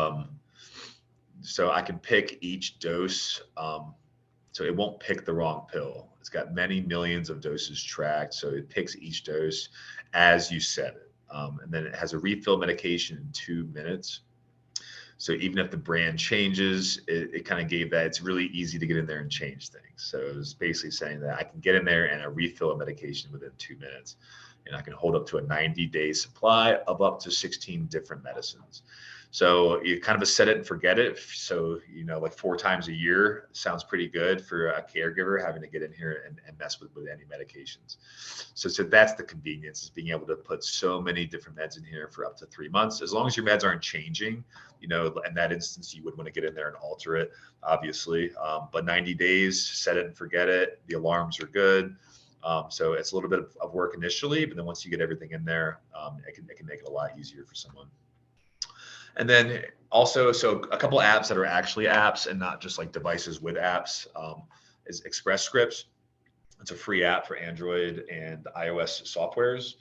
Speaker 1: so I can pick each dose. So it won't pick the wrong pill. It's got many millions of doses tracked. So it picks each dose as you set it. And then it has a refill medication in 2 minutes. So even if the brand changes, it kind of gave that, it's really easy to get in there and change things. So it was basically saying that I can get in there and I refill a medication within 2 minutes. And I can hold up to a 90-day supply of up to 16 different medicines. So you kind of a set it and forget it. So, like 4 times a year sounds pretty good for a caregiver having to get in here and mess with any medications. So that's the convenience, is being able to put so many different meds in here for up to 3 months. As long as your meds aren't changing, in that instance, you would want to get in there and alter it, obviously. But 90 days, set it and forget it. The alarms are good. So it's a little bit of work initially, but then once you get everything in there, it can make it a lot easier for someone. And then also, so a couple of apps that are actually apps and not just like devices with apps, is Express Scripts. It's a free app for Android and iOS softwares.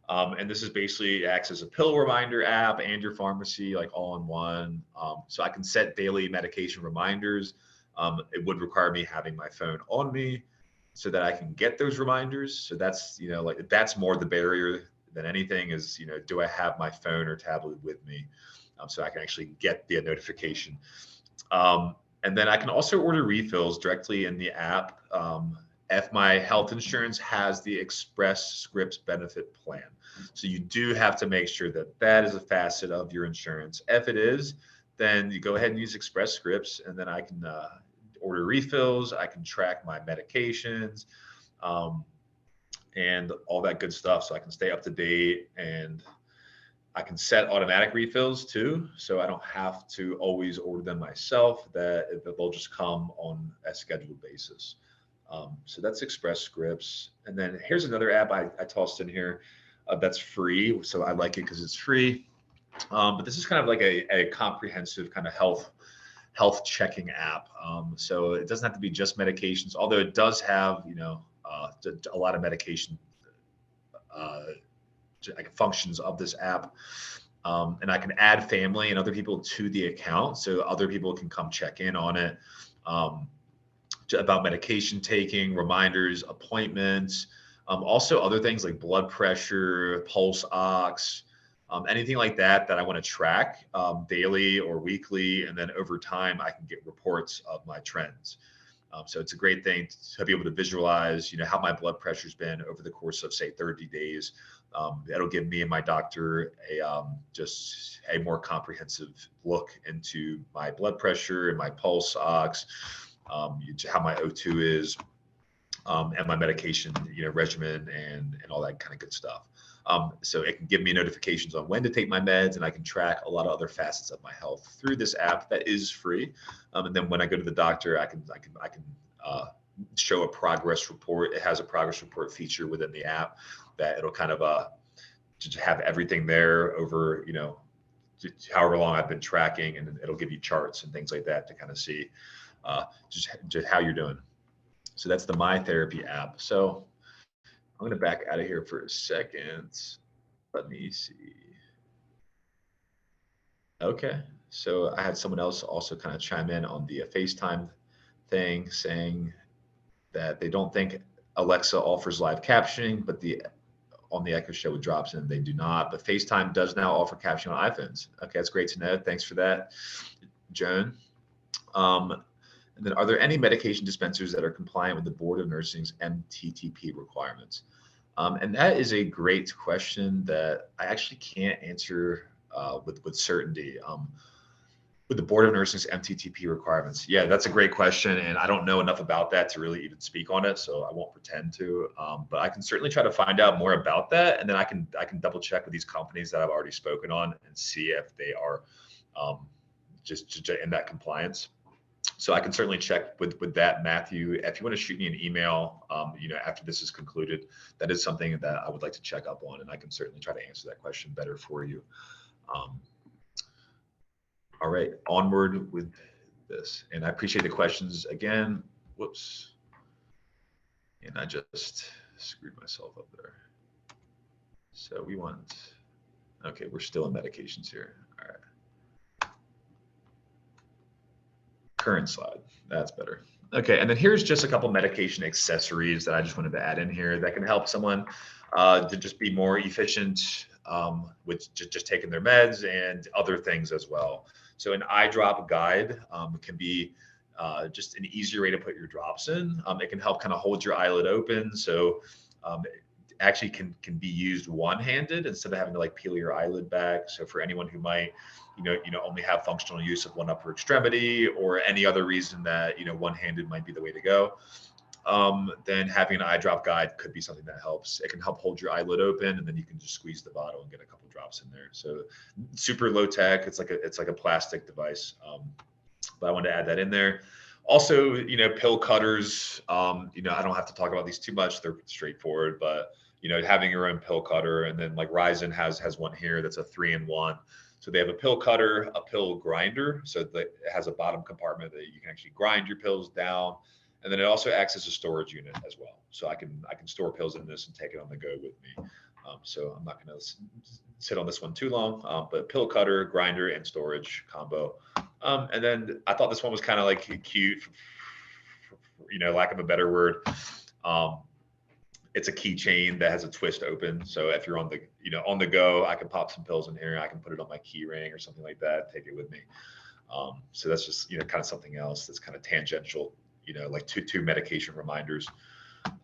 Speaker 1: And this is basically, it acts as a pill reminder app and your pharmacy, like all in one. So I can set daily medication reminders. It would require me having my phone on me so that I can get those reminders. So that's, like that's more the barrier than anything is, do I have my phone or tablet with me? So I can actually get the notification. And then I can also order refills directly in the app. If my health insurance has the Express Scripts benefit plan. So you do have to make sure that that is a facet of your insurance. If it is, then you go ahead and use Express Scripts, and then I can order refills. I can track my medications and all that good stuff, so I can stay up to date, and I can set automatic refills too, so I don't have to always order them myself. That they'll just come on a scheduled basis. So that's Express Scripts. And then here's another app I tossed in here that's free. So I like it because it's free. But this is kind of like a comprehensive kind of health checking app. So it doesn't have to be just medications, although it does have, a lot of medication like functions of this app. And I can add family and other people to the account so other people can come check in on it. About medication taking, reminders, appointments, also other things like blood pressure, pulse ox, anything like that I want to track daily or weekly. And then over time, I can get reports of my trends. So it's a great thing to be able to visualize, how my blood pressure's been over the course of, say, 30 days. That'll give me and my doctor just a more comprehensive look into my blood pressure and my pulse ox, how my O2 is, and my medication, regimen and all that kind of good stuff. So it can give me notifications on when to take my meds, and I can track a lot of other facets of my health through this app that is free. And then when I go to the doctor, I can show a progress report. It has a progress report feature within the app that it'll kind of just have everything there over, however long I've been tracking, and it'll give you charts and things like that to kind of see just how you're doing. So that's the My Therapy app. So I'm going to back out of here for a second. Let me see. Okay. So I had someone else also kind of chime in on the FaceTime thing, saying that they don't think Alexa offers live captioning, but on the Echo Show with Dropson, they do not. But FaceTime does now offer captioning on iPhones. Okay, that's great to know. Thanks for that, Joan. And then, are there any medication dispensers that are compliant with the Board of Nursing's MDTAP requirements? And that is a great question that I actually can't answer with certainty. With the Board of Nursing's MDTAP requirements, yeah, that's a great question, and I don't know enough about that to really even speak on it, so I won't pretend to. But I can certainly try to find out more about that, and then I can double check with these companies that I've already spoken on and see if they are just in that compliance. So I can certainly check with that, Matthew. If you want to shoot me an email, after this is concluded, that is something that I would like to check up on, and I can certainly try to answer that question better for you. All right, onward with this. And I appreciate the questions again. Whoops. And I just screwed myself up there. So we want, okay, we're still in medications here. All right. Current slide, that's better. Okay, and then here's just a couple medication accessories that I just wanted to add in here that can help someone to just be more efficient with just taking their meds and other things as well. So an eye drop guide can be just an easier way to put your drops in. It can help kind of hold your eyelid open. So it actually can be used one-handed instead of having to like peel your eyelid back. So for anyone who might, only have functional use of one upper extremity or any other reason that, one-handed might be the way to go, then having an eye drop guide could be something that helps. It can help hold your eyelid open, and then you can just squeeze the bottle and get a couple drops in there. So super low tech. It's like a plastic device. But I wanted to add that in there. Also, pill cutters. I don't have to talk about these too much. They're straightforward, but having your own pill cutter, and then like Ryzen has one here that's a 3-in-1. So they have a pill cutter, a pill grinder. So that it has a bottom compartment that you can actually grind your pills down. And then it also acts as a storage unit as well. So I can store pills in this and take it on the go with me. So I'm not going to sit on this one too long, but pill cutter, grinder, and storage combo. And then I thought this one was kind of like cute, lack of a better word. It's a keychain that has a twist open. So if you're on the go, I can pop some pills in here. I can put it on my key ring or something like that, take it with me. So that's just, kind of something else that's kind of tangential, like two medication reminders.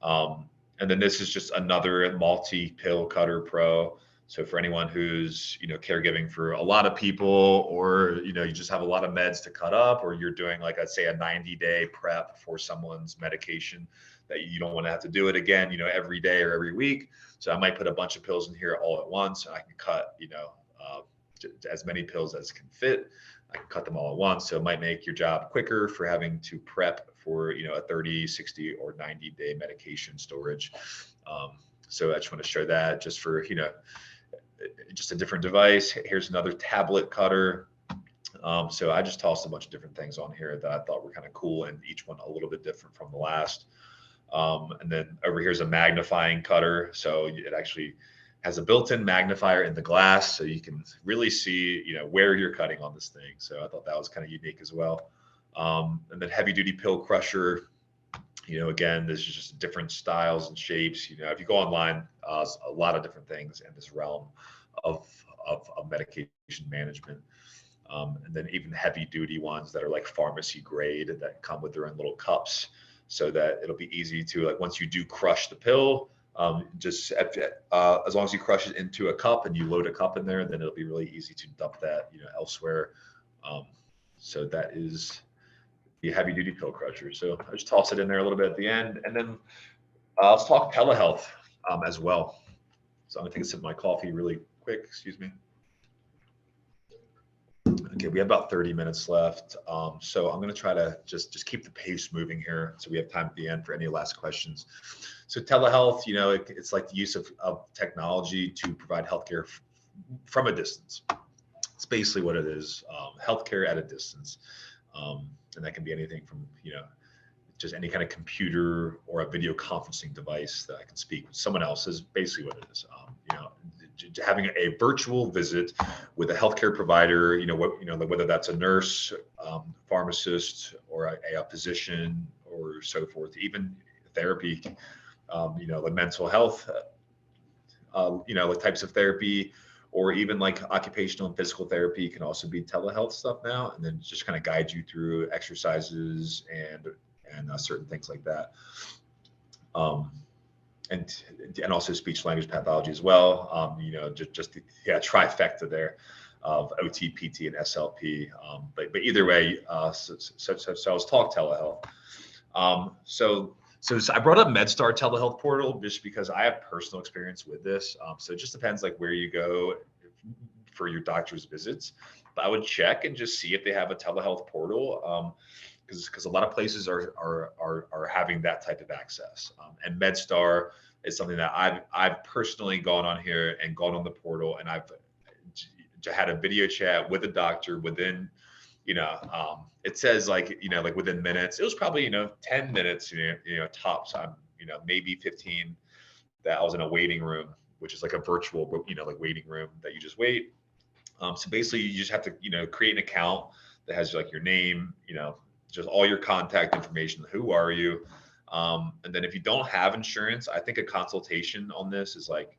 Speaker 1: And then this is just another multi-pill cutter pro. So for anyone who's, caregiving for a lot of people, or, you just have a lot of meds to cut up, or you're doing like, let's say a 90-day prep for someone's medication that you don't want to have to do it again, every day or every week. So I might put a bunch of pills in here all at once, and I can cut, as many pills as can fit. I can cut them all at once. So it might make your job quicker for having to prep for, a 30, 60, or 90-day medication storage. So I just want to share that just for, just a different device. Here's another tablet cutter. So I just tossed a bunch of different things on here that I thought were kind of cool, and each one a little bit different from the last. And then over here's a magnifying cutter. So it actually has a built-in magnifier in the glass, so you can really see, where you're cutting on this thing. So I thought that was kind of unique as well. And then heavy-duty pill crusher. Again, this is just different styles and shapes. If you go online, a lot of different things in this realm of medication management. And then even heavy-duty ones that are like pharmacy grade that come with their own little cups, so that it'll be easy to, like, once you do crush the pill, just as long as you crush it into a cup and you load a cup in there, then it'll be really easy to dump that, elsewhere. So that is the heavy duty pill crusher. So I just toss it in there a little bit at the end. And then let's talk telehealth as well. So I'm gonna take a sip of my coffee really quick, excuse me. Okay, we have about 30 minutes left. So I'm going to try to just keep the pace moving here, so we have time at the end for any last questions. So telehealth, it's like the use of technology to provide healthcare from a distance. It's basically what it is, healthcare at a distance. And that can be anything from, just any kind of computer or a video conferencing device that I can speak with someone else is basically what it is. Having a virtual visit with a healthcare provider, whether that's a nurse, pharmacist, or a physician, or so forth, even therapy, like mental health, like types of therapy, or even like occupational and physical therapy can also be telehealth stuff now, and then just kind of guide you through exercises and certain things like that. And also speech language pathology as well. Just the trifecta there of OT, PT, and SLP. But either way, so I was talk telehealth. So I brought up MedStar telehealth portal just because I have personal experience with this. So it just depends like where you go for your doctor's visits. But I would check and just see if they have a telehealth portal. Because a lot of places are having that type of access. And MedStar is something that I've personally gone on here and gone on the portal, and I've had a video chat with a doctor within, it says like within minutes. It was probably 10 minutes, tops. Maybe 15. That I was in a waiting room, which is like a virtual, like waiting room that you just wait. So basically, you just have to create an account that has like your name, just all your contact information. Who are you? And then if you don't have insurance, I think a consultation on this is like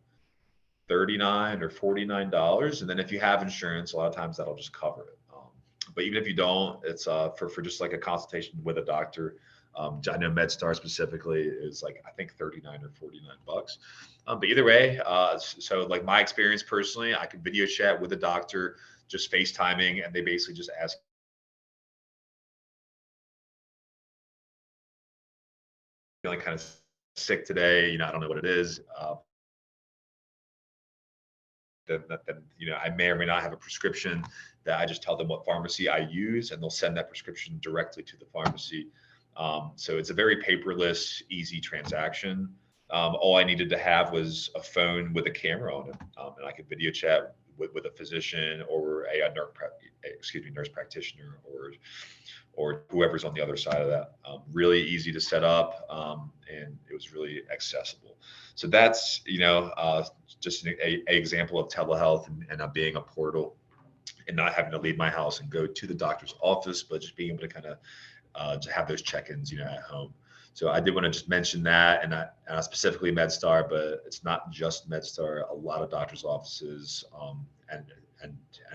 Speaker 1: $39 or $49. And then if you have insurance, a lot of times that'll just cover it. But even if you don't, it's for just like a consultation with a doctor. I know MedStar specifically is like, I think $39 or $49. But either way, so like my experience personally, I could video chat with a doctor, just FaceTiming, and they basically just ask, feeling kind of sick today, I don't know what it is. Then I may or may not have a prescription that I just tell them what pharmacy I use, and they'll send that prescription directly to the pharmacy. So it's a very paperless, easy transaction. All I needed to have was a phone with a camera on it, and I could video chat with a physician or a nurse practitioner or whoever's on the other side of that. Really easy to set up, and it was really accessible. So that's just an example of telehealth and being a portal and not having to leave my house and go to the doctor's office, but just being able to kind of to have those check-ins, at home. So I did want to just mention that, and specifically MedStar, but it's not just MedStar. A lot of doctors' offices and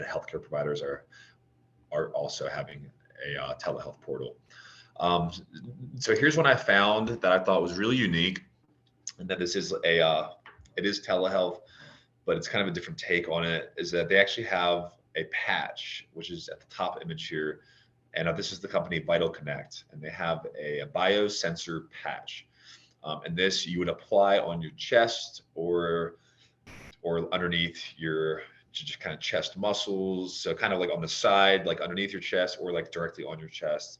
Speaker 1: healthcare providers are also having a telehealth portal. So here's what I found that I thought was really unique, and that this is it is telehealth, but it's kind of a different take on it. Is that they actually have a patch, which is at the top image here. And this is the company Vital Connect, and they have a biosensor patch. And this you would apply on your chest or underneath your just kind of chest muscles. So kind of like on the side, like underneath your chest, or like directly on your chest.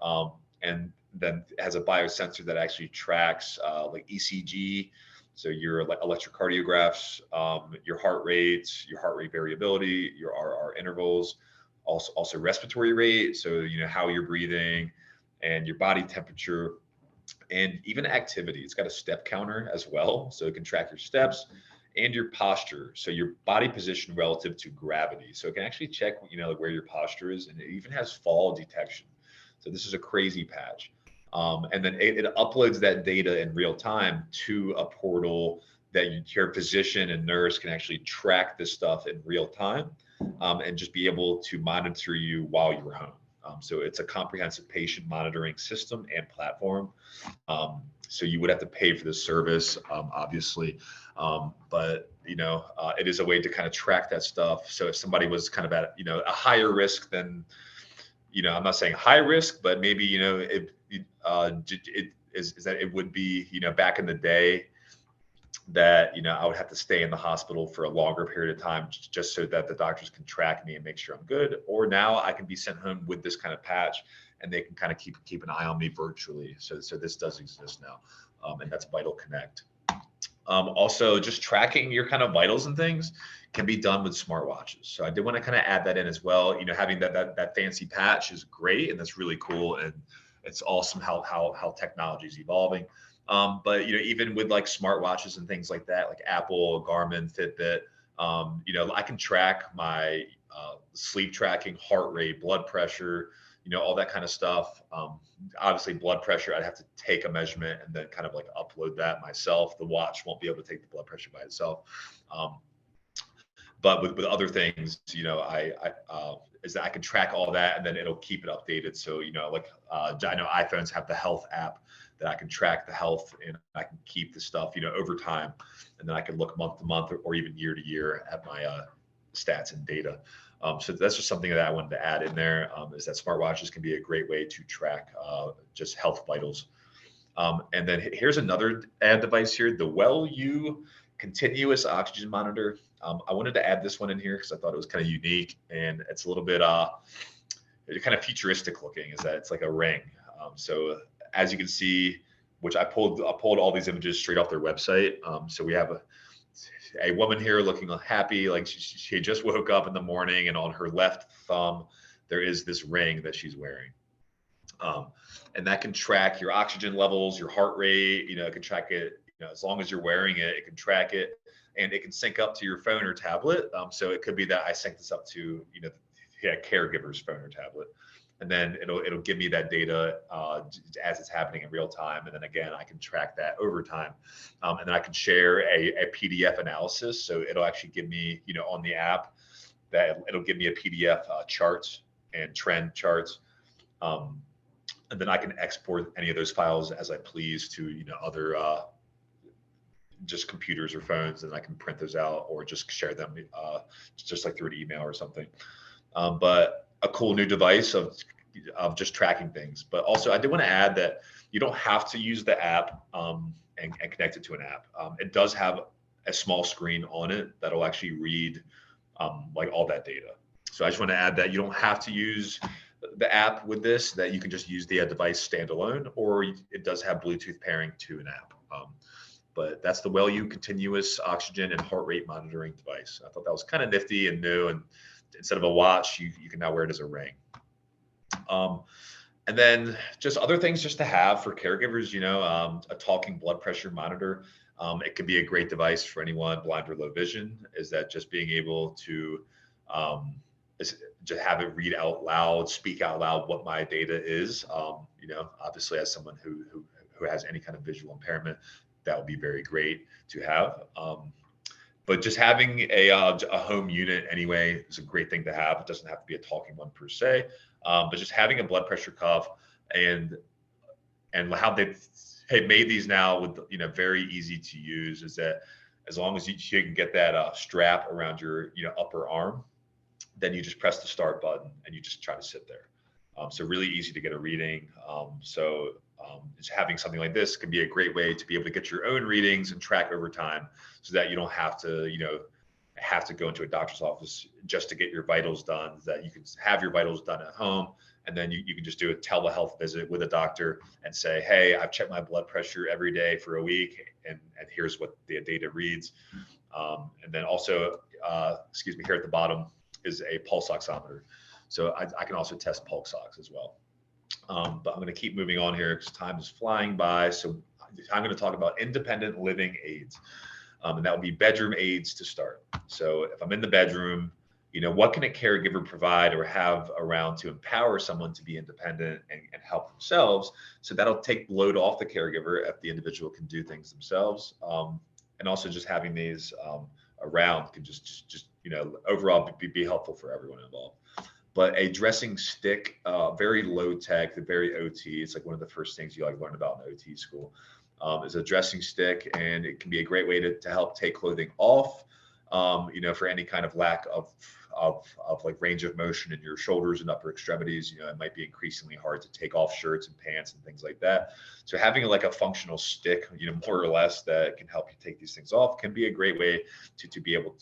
Speaker 1: And then it has a biosensor that actually tracks like ECG. So your electrocardiographs, your heart rate variability, your RR intervals, also respiratory rate. So, how you're breathing and your body temperature and even activity. It's got a step counter as well. So it can track your steps and your posture. So your body position relative to gravity. So it can actually check, where your posture is, and it even has fall detection. So this is a crazy patch. And then it uploads that data in real time to a portal that your physician and nurse can actually track this stuff in real time, and just be able to monitor you while you're home. So it's a comprehensive patient monitoring system and platform. So you would have to pay for this service, obviously, but it is a way to kind of track that stuff. So if somebody was kind of at a higher risk than, I'm not saying high risk, but maybe it is that it would be back in the day that I would have to stay in the hospital for a longer period of time just so that the doctors can track me and make sure I'm good. Or now I can be sent home with this kind of patch, and they can kind of keep an eye on me virtually. So this does exist now, and that's Vital Connect. Also, just tracking your kind of vitals and things can be done with smartwatches. So I did want to kind of add that in as well. Having that fancy patch is great, and that's really cool, and it's awesome how technology is evolving. But even with like smartwatches and things like that, like Apple, Garmin, Fitbit, I can track my sleep tracking, heart rate, blood pressure, all that kind of stuff. Obviously blood pressure, I'd have to take a measurement and then kind of like upload that myself. The watch won't be able to take the blood pressure by itself. But with other things, is that I can track all that, and then it'll keep it updated. So, I know iPhones have the health app that I can track the health, and I can keep the stuff, over time. And then I can look month to month or even year to year at my stats and data. So that's just something that I wanted to add in there, is that smartwatches can be a great way to track just health vitals. And then here's another ad device here, the WellU continuous oxygen monitor. I wanted to add this one in here because I thought it was kind of unique, and it's a little bit kind of futuristic looking. Is that it's like a ring. So as you can see, which I pulled all these images straight off their website. So we have a woman here looking happy, like she just woke up in the morning, and on her left thumb there is this ring that she's wearing. And that can track your oxygen levels, your heart rate. It can track it. As long as you're wearing it, it can track it, and it can sync up to your phone or tablet. So it could be that I sync this up to Caregivers phone or tablet, and then it'll give me that data as it's happening in real time. And then again, I can track that over time, and then I can share a PDF analysis. So it'll actually give me on the app that it'll give me a PDF charts and trend charts. And then I can export any of those files as I please to other just computers or phones, and I can print those out or just share them just like through an email or something. But a cool new device of just tracking things. But also I did want to add that you don't have to use the app and connect it to an app. It does have a small screen on it that'll actually read like all that data. So I just want to add that you don't have to use the app with this, that you can just use the device standalone, or it does have Bluetooth pairing to an app. but that's the WellU continuous oxygen and heart rate monitoring device. I thought that was kind of nifty and new, and instead of a watch, you can now wear it as a ring. And then just other things just to have for caregivers, a talking blood pressure monitor. It can be a great device for anyone blind or low vision, is that just being able to just have it read out loud, speak out loud what my data is. Obviously as someone who has any kind of visual impairment, that would be very great to have. But just having a home unit anyway is a great thing to have. It doesn't have to be a talking one per se, but just having a blood pressure cuff and how they've made these now with very easy to use, is that as long as you can get that strap around your upper arm, then you just press the start button and you just try to sit there. So really easy to get a reading. Just having something like this can be a great way to be able to get your own readings and track over time, so that you don't have to go into a doctor's office just to get your vitals done, that you can have your vitals done at home. And then you can just do a telehealth visit with a doctor and say, hey, I've checked my blood pressure every day for a week, and here's what the data reads. And then also, here at the bottom is a pulse oximeter. So I can also test pulse ox as well. But I'm going to keep moving on here because time is flying by. So I'm going to talk about independent living aids. And that would be bedroom aids to start. So if I'm in the bedroom, what can a caregiver provide or have around to empower someone to be independent and help themselves? So that'll take load off the caregiver if the individual can do things themselves. And also just having these around can just overall be helpful for everyone involved. But a dressing stick, very low tech, very OT. It's like one of the first things you learn about in OT school, is a dressing stick, and it can be a great way to help take clothing off, for any kind of lack of like range of motion in your shoulders and upper extremities. It might be increasingly hard to take off shirts and pants and things like that. So having like a functional stick, more or less, that can help you take these things off can be a great way to be able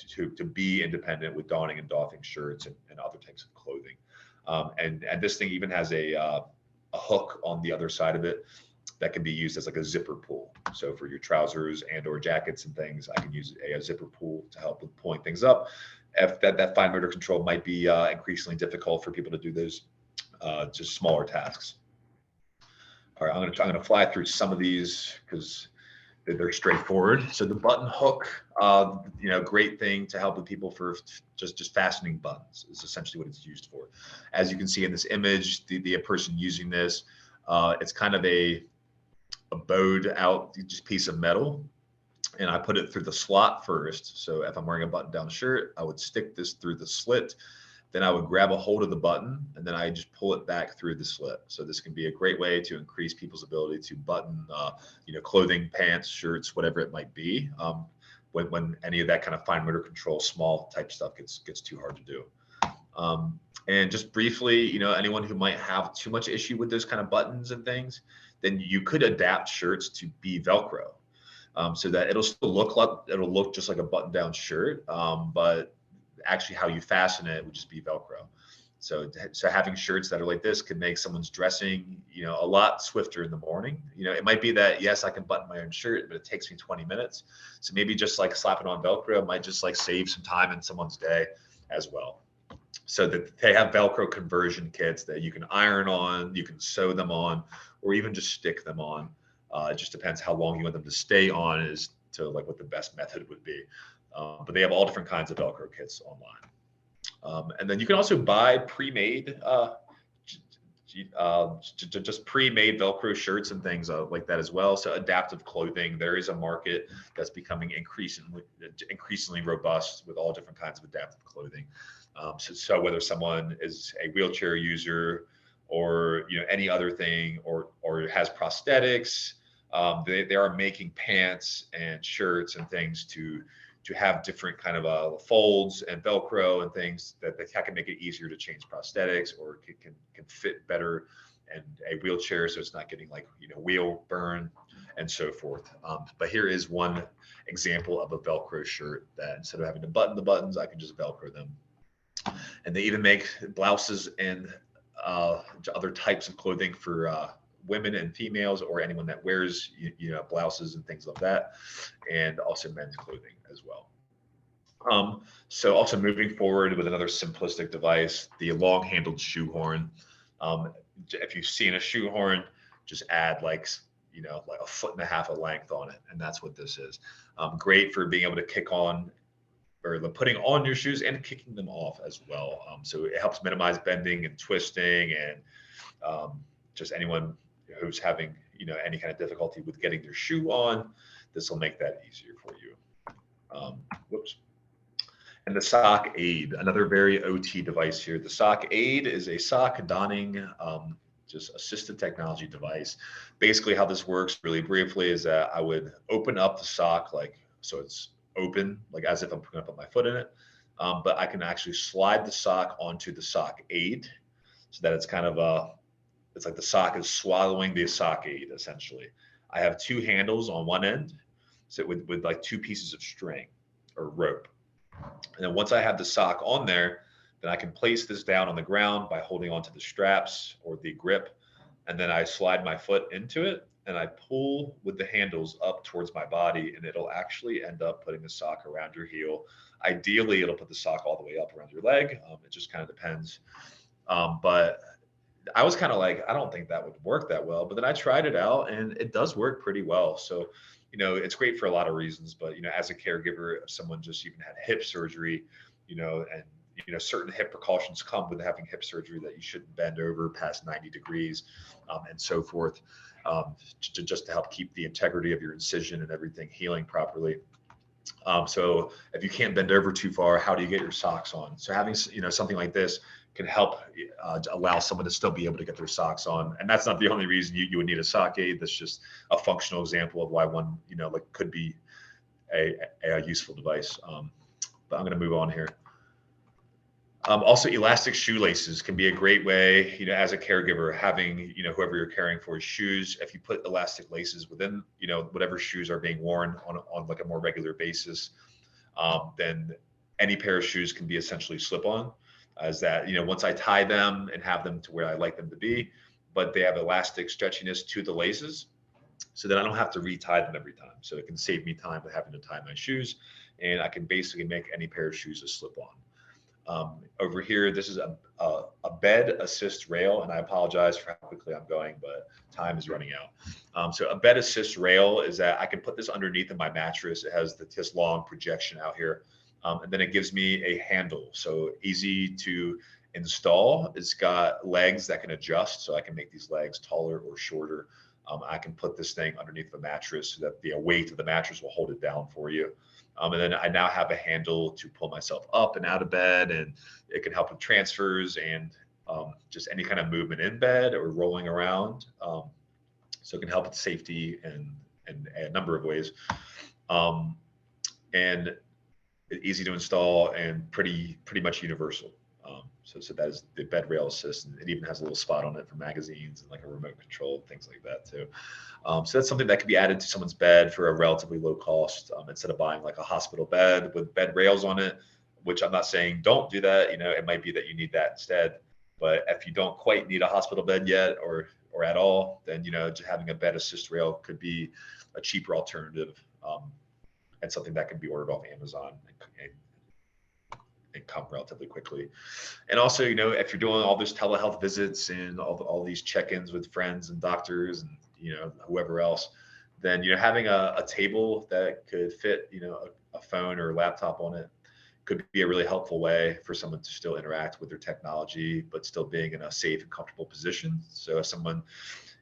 Speaker 1: to be independent with donning and doffing shirts and other types of clothing. And this thing even has a hook on the other side of it that can be used as like a zipper pull. So for your trousers and or jackets and things, I can use a zipper pull to help with pulling things up. If that fine motor control might be increasingly difficult for people to do those just smaller tasks. All right, I'm gonna fly through some of these because they're straightforward. So the button hook, great thing to help with people for just fastening buttons is essentially what it's used for. As you can see in this image, the person using this, it's kind of a bowed out just piece of metal, and I put it through the slot first. So if I'm wearing a button down shirt, I would stick this through the slit. Then I would grab a hold of the button, and then I just pull it back through the slit. So this can be a great way to increase people's ability to button, clothing, pants, shirts, whatever it might be. When any of that kind of fine motor control, small type stuff gets too hard to do. And just briefly, anyone who might have too much issue with those kind of buttons and things, then you could adapt shirts to be Velcro, so that it'll look just like a button-down shirt, but actually how you fasten it would just be Velcro. So having shirts that are like this could make someone's dressing, a lot swifter in the morning. It might be that, yes, I can button my own shirt, but it takes me 20 minutes. So maybe just like slapping on Velcro might just like save some time in someone's day as well. So that they have Velcro conversion kits that you can iron on, you can sew them on, or even just stick them on. It just depends how long you want them to stay on as to like what the best method would be. But they have all different kinds of Velcro kits online. And then you can also buy pre-made, just pre-made Velcro shirts and things like that as well. So adaptive clothing, there is a market that's becoming increasingly robust with all different kinds of adaptive clothing. So whether someone is a wheelchair user or any other thing, or has prosthetics, they are making pants and shirts and things to have different kind of folds and Velcro and things that can make it easier to change prosthetics, or can fit better in a wheelchair, so it's not getting like wheel burn and so forth. But here is one example of a Velcro shirt that instead of having to button the buttons, I can just Velcro them. And they even make blouses and other types of clothing for women and females, or anyone that wears blouses and things like that, and also men's clothing as well. So also moving forward with another simplistic device, the long-handled shoehorn. If you've seen a shoehorn, just add like a foot and a half of length on it, and that's what this is. Great for being able to kick on or putting on your shoes and kicking them off as well. So it helps minimize bending and twisting, and just anyone who's having any kind of difficulty with getting their shoe on, this will make that easier for you. Whoops. And the sock aid, another very OT device here. The sock aid is a sock donning, just assistive technology device. Basically how this works really briefly is that I would open up the sock, so it's open, like as if I'm going to put my foot in it. But I can actually slide the sock onto the sock aid so that it's kind of it's like the sock is swallowing the sock aid essentially. I have two handles on one end, so with like two pieces of string or rope. And then once I have the sock on there, then I can place this down on the ground by holding onto the straps or the grip. And then I slide my foot into it and I pull with the handles up towards my body, and it'll actually end up putting the sock around your heel. Ideally, it'll put the sock all the way up around your leg. It just kind of depends. But I was kind of like, I don't think that would work that well. But then I tried it out and it does work pretty well. So it's great for a lot of reasons, but, as a caregiver, if someone just even had hip surgery, and, certain hip precautions come with having hip surgery, that you shouldn't bend over past 90 degrees and so forth, just to help keep the integrity of your incision and everything healing properly. So if you can't bend over too far, how do you get your socks on? So having, something like this can help allow someone to still be able to get their socks on. And that's not the only reason you would need a sock aid. That's just a functional example of why one, could be a useful device. But I'm going to move on here. Also, elastic shoelaces can be a great way, as a caregiver, having, whoever you're caring for shoes. If you put elastic laces within, whatever shoes are being worn on like a more regular basis, then any pair of shoes can be essentially slip-on. As that, once I tie them and have them to where I like them to be, but they have elastic stretchiness to the laces, so that I don't have to retie them every time. So it can save me time with having to tie my shoes, and I can basically make any pair of shoes a slip-on. Over here, this is a bed assist rail, and I apologize for how quickly I'm going, but time is running out. So a bed assist rail is that I can put this underneath of my mattress. It has this long projection out here. And then it gives me a handle, so easy to install. It's got legs that can adjust, so I can make these legs taller or shorter. I can put this thing underneath the mattress so that the weight of the mattress will hold it down for you. And then I now have a handle to pull myself up and out of bed, and it can help with transfers and just any kind of movement in bed or rolling around. So it can help with safety and a number of ways. And easy to install and pretty much universal. So that is the bed rail assist, and it even has a little spot on it for magazines and like a remote control, things like that too. So that's something that can be added to someone's bed for a relatively low cost, instead of buying like a hospital bed with bed rails on it, which I'm not saying don't do that. It might be that you need that instead. But if you don't quite need a hospital bed yet or at all, then just having a bed assist rail could be a cheaper alternative. And something that can be ordered off Amazon and come relatively quickly. And also, if you're doing all those telehealth visits and all these check-ins with friends and doctors and, whoever else, then, having a table that could fit, a phone or a laptop on it could be a really helpful way for someone to still interact with their technology, but still being in a safe and comfortable position. So if someone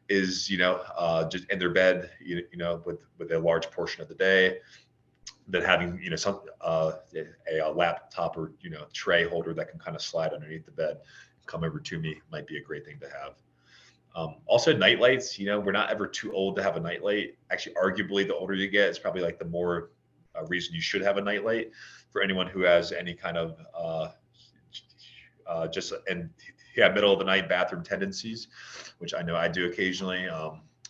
Speaker 1: is, just in their bed, with a large portion of the day, that having a laptop or tray holder that can kind of slide underneath the bed, come over to me, might be a great thing to have. Also, night lights. We're not ever too old to have a night light. Actually, arguably, the older you get, it's probably like the more reason you should have a night light. For anyone who has any kind of middle of the night bathroom tendencies, which I know I do occasionally.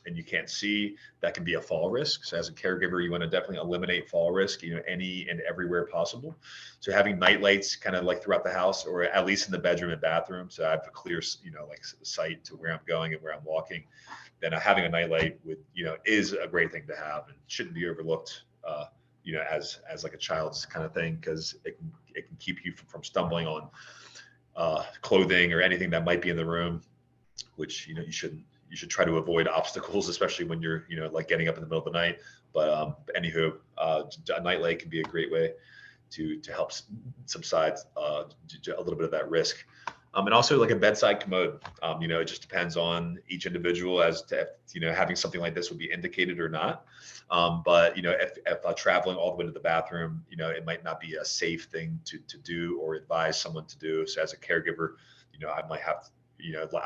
Speaker 1: and you can't see, that can be a fall risk. So as a caregiver, you want to definitely eliminate fall risk, any and everywhere possible. So having night lights kind of like throughout the house, or at least in the bedroom and bathroom, so I have a clear, like sight to where I'm going and where I'm walking. Then having a nightlight is a great thing to have and shouldn't be overlooked. As like a child's kind of thing, because it can keep you from stumbling on clothing or anything that might be in the room, which you should try to avoid obstacles, especially when you're like getting up in the middle of the night. But anywho, a nightlight can be a great way to help subside a little bit of that risk. And also like a bedside commode. It just depends on each individual as to if, having something like this would be indicated or not. But if traveling all the way to the bathroom, it might not be a safe thing to do or advise someone to do. So as a caregiver, I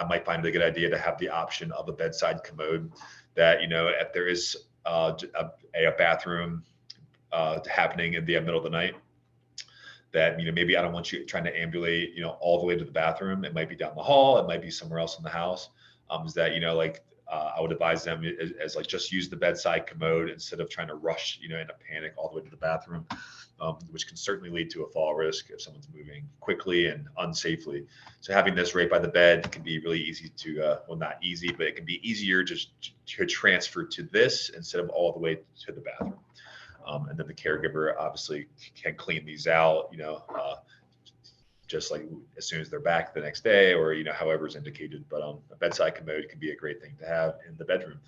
Speaker 1: might find it a good idea to have the option of a bedside commode that, if there is a bathroom happening in the middle of the night, that maybe I don't want you trying to ambulate all the way to the bathroom. It might be down the hall, it might be somewhere else in the house. Is that I would advise them as like just use the bedside commode instead of trying to rush in a panic all the way to the bathroom, which can certainly lead to a fall risk if someone's moving quickly and unsafely. So having this right by the bed can be really easy to not easy, but it can be easier just to transfer to this instead of all the way to the bathroom. And then the caregiver obviously can clean these out, just like as soon as they're back the next day, or however is indicated. But a bedside commode can be a great thing to have in the bedroom.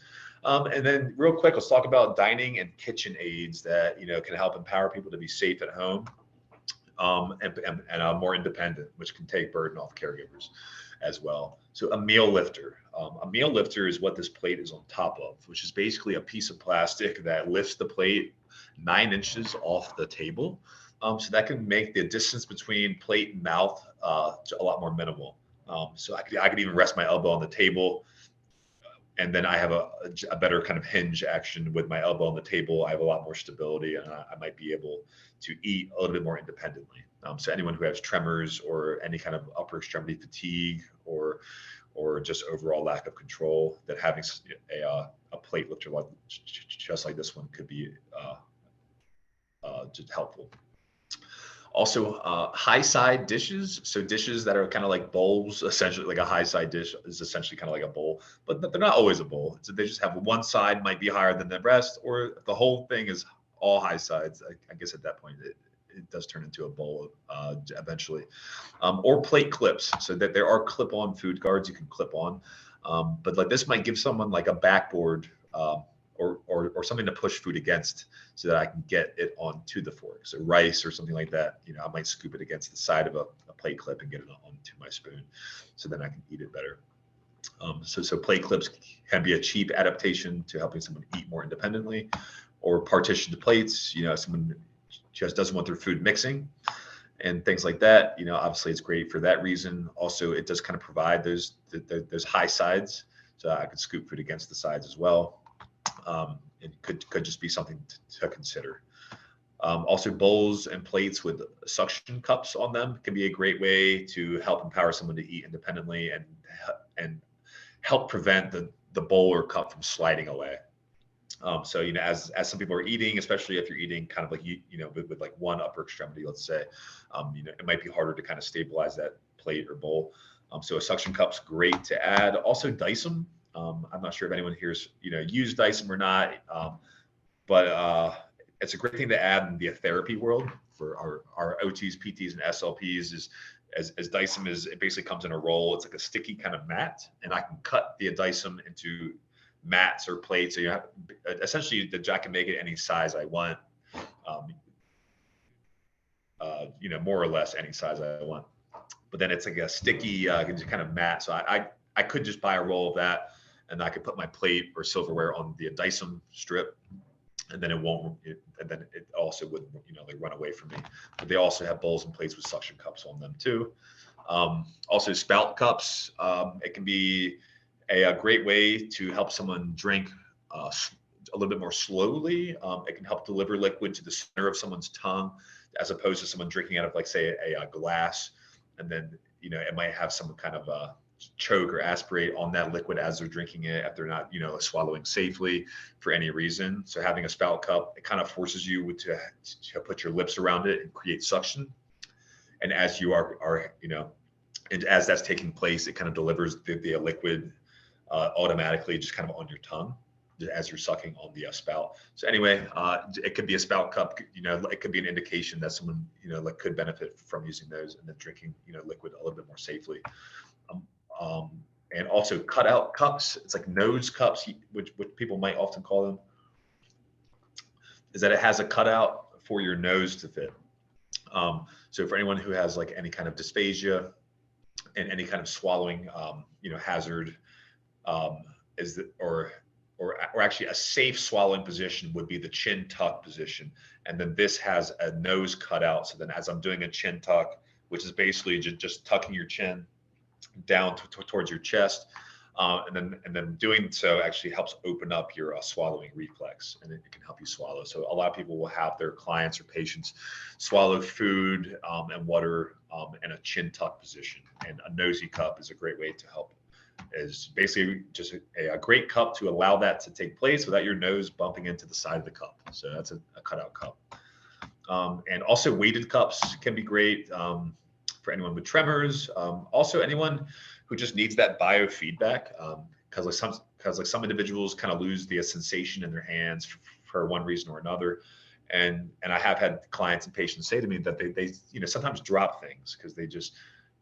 Speaker 1: And then real quick, let's talk about dining and kitchen aids that can help empower people to be safe at home and more independent, which can take burden off caregivers as well. So a meal lifter. A meal lifter is what this plate is on top of, which is basically a piece of plastic that lifts the plate 9 inches off the table. So that can make the distance between plate and mouth a lot more minimal. So I could even rest my elbow on the table, and then I have a better kind of hinge action with my elbow on the table. I have a lot more stability, and I might be able to eat a little bit more independently. So anyone who has tremors or any kind of upper extremity fatigue or just overall lack of control, that having a plate lifter just like this one could be just helpful. Also, high side dishes. So dishes that are kind of like bowls, essentially like a high side dish is essentially kind of like a bowl, but they're not always a bowl. So they just have one side might be higher than the rest, or the whole thing is all high sides. I guess at that point it does turn into a bowl eventually. Or plate clips, so that there are clip-on food guards you can clip on. But like this might give someone like a backboard or something to push food against so that I can get it onto the fork. So rice or something like that, I might scoop it against the side of a plate clip and get it onto my spoon, so then I can eat it better. So plate clips can be a cheap adaptation to helping someone eat more independently, or partitioned plates. Someone just doesn't want their food mixing and things like that. Obviously it's great for that reason. Also, it does kind of provide those high sides, so I could scoop food against the sides as well. It could just be something to consider. Also, bowls and plates with suction cups on them can be a great way to help empower someone to eat independently and help prevent the bowl or cup from sliding away. So as some people are eating, especially if you're eating kind of like with like one upper extremity, let's say, it might be harder to kind of stabilize that plate or bowl. So a suction cup's great to add. Also, Dyson. I'm not sure if anyone here's used Dyson or not, but it's a great thing to add in the therapy world for our OTs, PTs, and SLPs. Is as Dyson it basically comes in a roll. It's like a sticky kind of mat, and I can cut the Dyson into mats or plates. So you have essentially I can make it any size I want. More or less any size I want. But then it's like a sticky kind of mat. So I could just buy a roll of that, and I could put my plate or silverware on the Dyson strip, and then and then it also wouldn't, like run away from me. But they also have bowls and plates with suction cups on them too. Also spout cups. It can be a great way to help someone drink a little bit more slowly. It can help deliver liquid to the center of someone's tongue, as opposed to someone drinking out of, like, say, a glass, and then it might have some kind of choke or aspirate on that liquid as they're drinking it if they're not, swallowing safely for any reason. So having a spout cup, it kind of forces you to put your lips around it and create suction. And as you are and as that's taking place, it kind of delivers the liquid automatically just kind of on your tongue as you're sucking on the spout. So anyway, it could be a spout cup, it could be an indication that someone, could benefit from using those and then drinking, liquid a little bit more safely. And also cutout cups, it's like nose cups, which people might often call them, is that it has a cutout for your nose to fit. So for anyone who has like any kind of dysphagia and any kind of swallowing, hazard, or actually a safe swallowing position would be the chin tuck position. And then this has a nose cutout. So then as I'm doing a chin tuck, which is basically just tucking your chin down towards your chest, and then doing so actually helps open up your swallowing reflex, and it can help you swallow. So a lot of people will have their clients or patients swallow food and water in a chin tuck position, and a nosy cup is a great way to help. Is basically just a great cup to allow that to take place without your nose bumping into the side of the cup. So that's a cutout cup. And also weighted cups can be great for anyone with tremors. Also anyone who just needs that biofeedback, because some individuals kind of lose the sensation in their hands for one reason or another. And I have had clients and patients say to me that they sometimes drop things because they just,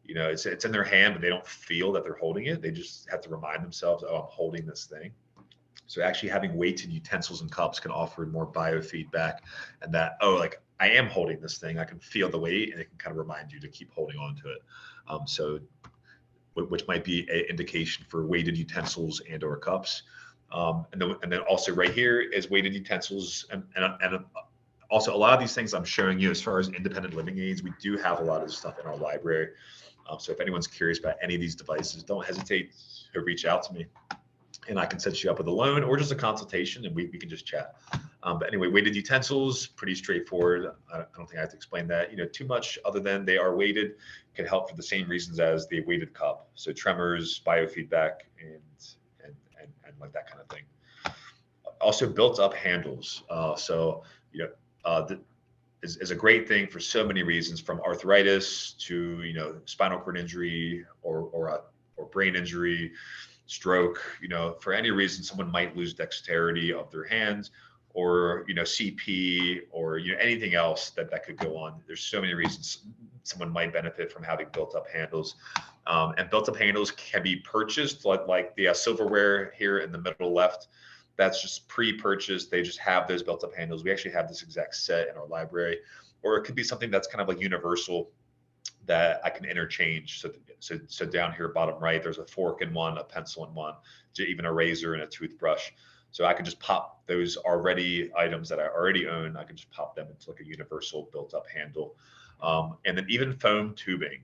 Speaker 1: it's in their hand, but they don't feel that they're holding it. They just have to remind themselves, oh, I'm holding this thing. So actually having weighted utensils and cups can offer more biofeedback, and that, oh, like I am holding this thing. I can feel the weight, and it can kind of remind you to keep holding on to it. So which might be an indication for weighted utensils and or cups. And then also right here is weighted utensils and also a lot of these things I'm showing you as far as independent living aids. We do have a lot of stuff in our library. So if anyone's curious about any of these devices, don't hesitate to reach out to me, and I can set you up with a loan or just a consultation, and we can just chat. But anyway, weighted utensils, pretty straightforward. I don't think I have to explain that, too much, other than they are weighted, can help for the same reasons as the weighted cup. So tremors, biofeedback, and like that kind of thing. Also built up handles. Is a great thing for so many reasons, from arthritis to spinal cord injury or brain injury, stroke. For any reason someone might lose dexterity of their hands, or CP, or anything else that could go on. There's so many reasons someone might benefit from having built up handles. And built up handles can be purchased, like the silverware here in the middle left. That's just pre-purchased. They just have those built up handles. We actually have this exact set in our library, or it could be something that's kind of like universal that I can interchange. So down here, bottom right, there's a fork in one, a pencil in one, even a razor and a toothbrush. So I can just pop those already items that I already own. I can just pop them into like a universal built up handle. And then even foam tubing.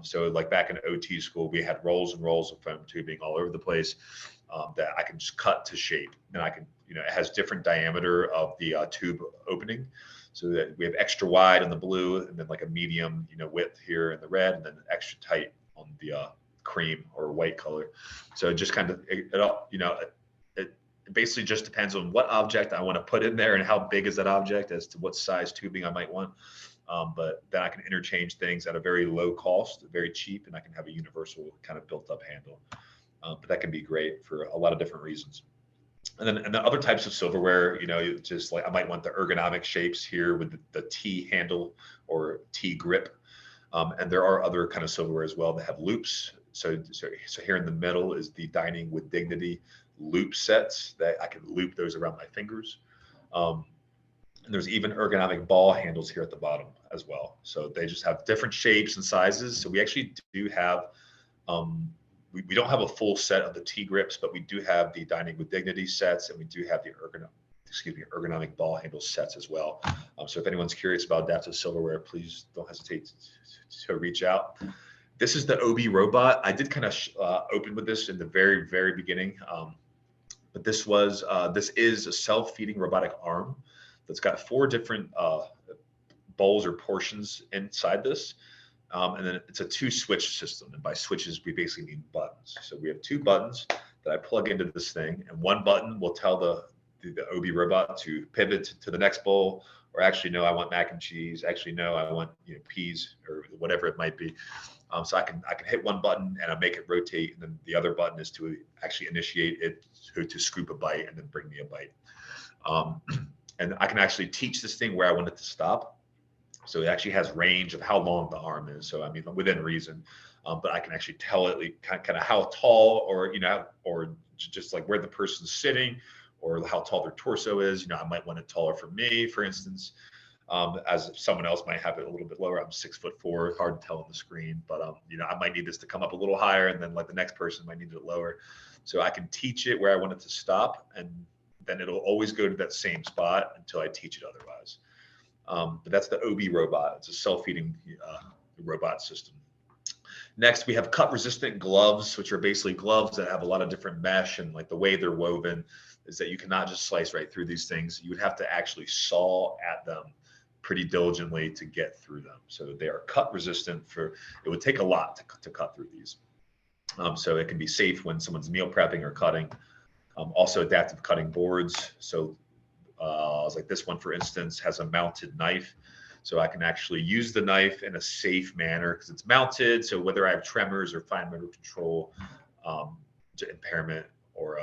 Speaker 1: So like back in OT school, we had rolls and rolls of foam tubing all over the place. That I can just cut to shape, and I can, it has different diameter of the tube opening, so that we have extra wide on the blue, and then like a medium, width here in the red, and then extra tight on the cream or white color. So it just kind of, it basically just depends on what object I want to put in there and how big is that object as to what size tubing I might want. But then I can interchange things at a very low cost, very cheap, and I can have a universal kind of built up handle. But that can be great for a lot of different reasons. And then other types of silverware, just like I might want the ergonomic shapes here with the T handle or T grip. And there are other kind of silverware as well that have loops. So here in the middle is the Dining with Dignity loop sets that I can loop those around my fingers. And there's even ergonomic ball handles here at the bottom as well. So they just have different shapes and sizes. So we actually do have, we don't have a full set of the T grips, but we do have the Dining with Dignity sets, and we do have the ergonomic ball handle sets as well. So if anyone's curious about adaptive silverware, please don't hesitate to reach out. This is the OB robot. I did kind of open with this in the very, very beginning, but this is a self-feeding robotic arm that's got 4 different bowls or portions inside this. And then it's a 2-switch system. And by switches, we basically mean buttons. So we have 2 buttons that I plug into this thing, and one button will tell the OB robot to pivot to the next bowl, or actually, no, I want mac and cheese. Actually, no, I want peas or whatever it might be. So I can hit one button and I make it rotate, and then the other button is to actually initiate it to scoop a bite and then bring me a bite. And I can actually teach this thing where I want it to stop. So it actually has range of how long the arm is. So I mean, within reason, but I can actually tell it kind of how tall, or or just like where the person's sitting, or how tall their torso is. I might want it taller for me, for instance, as someone else might have it a little bit lower. I'm 6'4", hard to tell on the screen, but I might need this to come up a little higher, and then like the next person might need it lower. So I can teach it where I want it to stop, and then it'll always go to that same spot until I teach it otherwise. But that's the OB robot. It's a self-feeding robot system. Next, we have cut-resistant gloves, which are basically gloves that have a lot of different mesh, and like the way they're woven is that you cannot just slice right through these things. You would have to actually saw at them pretty diligently to get through them. So they are cut-resistant. It would take a lot to cut through these. So it can be safe when someone's meal prepping or cutting. Also adaptive cutting boards. So like this one, for instance, has a mounted knife. So I can actually use the knife in a safe manner because it's mounted. So whether I have tremors or fine motor control to impairment, or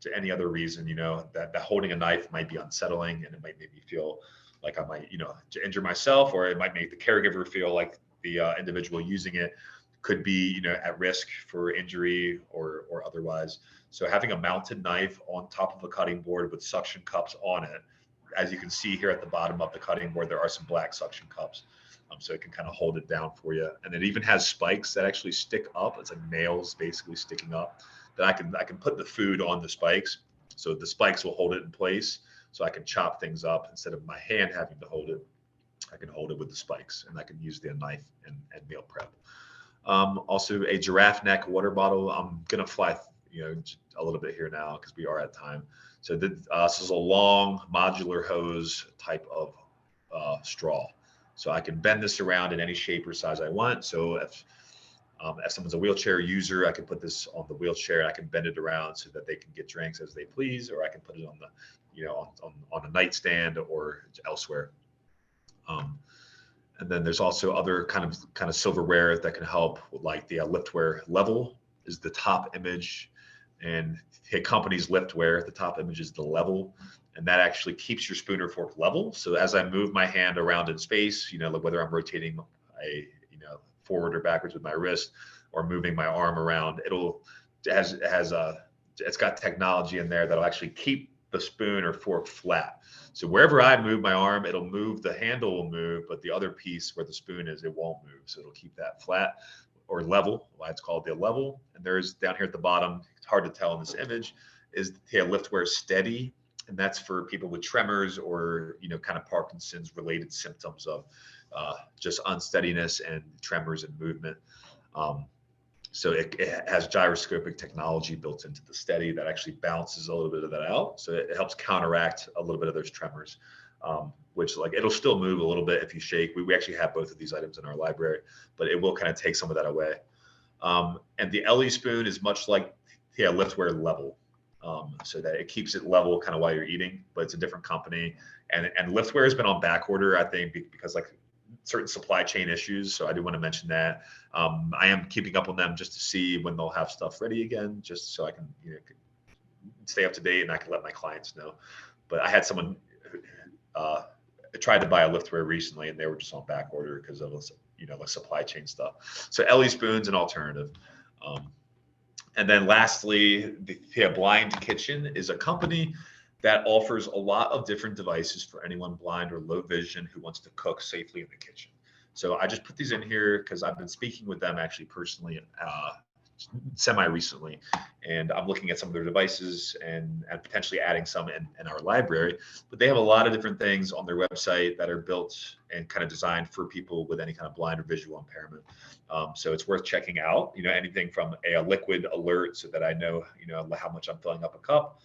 Speaker 1: to any other reason, that holding a knife might be unsettling, and it might make me feel like I might, to injure myself, or it might make the caregiver feel like the individual using it could be, at risk for injury or otherwise. So having a mounted knife on top of a cutting board with suction cups on it, as you can see here at the bottom of the cutting board, there are some black suction cups. So it can kind of hold it down for you. And it even has spikes that actually stick up. It's like nails basically sticking up, that I can put the food on the spikes. So the spikes will hold it in place. So I can chop things up instead of my hand having to hold it. I can hold it with the spikes, and I can use the knife and meal prep. Also a giraffe neck water bottle. I'm going to fly, a little bit here now because we are at time. So this is a long modular hose type of straw. So I can bend this around in any shape or size I want. So if someone's a wheelchair user, I can put this on the wheelchair. I can bend it around so that they can get drinks as they please, or I can put it on the, on a nightstand or elsewhere. And then there's also other kind of silverware that can help, like the liftware level is the top image, and the company's liftware, the top image is the level, and that actually keeps your spoon or fork level. So as I move my hand around in space, like whether I'm rotating forward or backwards with my wrist, or moving my arm around, it's got technology in there that'll actually keep the spoon or fork flat. So wherever I move my arm, it'll move, the handle will move, but the other piece where the spoon is, it won't move. So it'll keep that flat or level, why it's called the level. And there's down here at the bottom, it's hard to tell in this image, is the liftware steady. And that's for people with tremors or, kind of Parkinson's related symptoms of just unsteadiness and tremors and movement. So it has gyroscopic technology built into the steady that actually balances a little bit of that out. So it helps counteract a little bit of those tremors, which it'll still move a little bit if you shake. We actually have both of these items in our library, but it will kind of take some of that away. And the LE spoon is much like the liftware level, so that it keeps it level kind of while you're eating, but it's a different company. And liftware has been on back order, I think, because certain supply chain issues. So I do want to mention that. I am keeping up on them just to see when they'll have stuff ready again, just so I can stay up to date and I can let my clients know. But I had someone tried to buy a liftware recently, and they were just on back order because of like supply chain stuff. So LE Spoon's an alternative. And then lastly, the Blind Kitchen is a company that offers a lot of different devices for anyone blind or low vision who wants to cook safely in the kitchen. So I just put these in here because I've been speaking with them actually personally semi-recently, and I'm looking at some of their devices and potentially adding some in our library. But they have a lot of different things on their website that are built and kind of designed for people with any kind of blind or visual impairment. So it's worth checking out. Anything from a liquid alert so that I know how much I'm filling up a cup,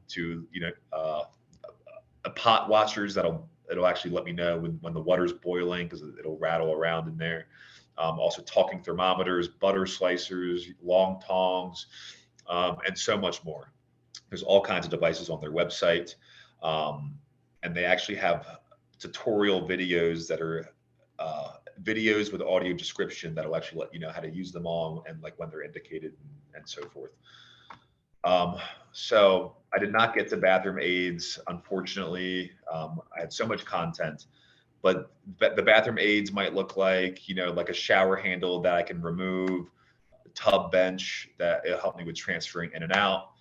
Speaker 1: to a pot watchers it'll actually let me know when the water's boiling because it'll rattle around in there. also talking thermometers, butter slicers, long tongs, and so much more. There's all kinds of devices on their website. And they actually have tutorial videos that are videos with audio description that'll actually let you know how to use them all and like when they're indicated and so forth. So I did not get to bathroom aids, unfortunately. I had so much content, but the bathroom aids might look like, you know, like a shower handle that I can remove, a tub bench that it'll help me with transferring in and out.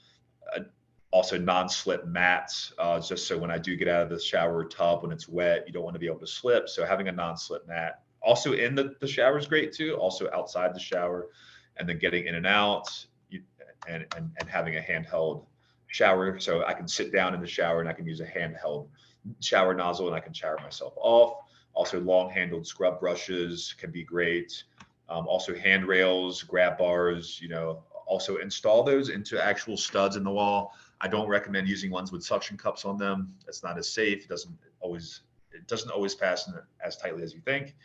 Speaker 1: Also non-slip mats, just so when I do get out of the shower or tub when it's wet, you don't want to be able to slip. So having a non-slip mat also in the shower is great too, also outside the shower, and then getting in and out, and having a handheld shower. So I can sit down in the shower and I can use a handheld shower nozzle and I can shower myself off. Also long handled scrub brushes can be great. Also handrails, grab bars, you know, also install those into actual studs in the wall. I don't recommend using ones with suction cups on them. It's not as safe. It doesn't always fasten as tightly as you think.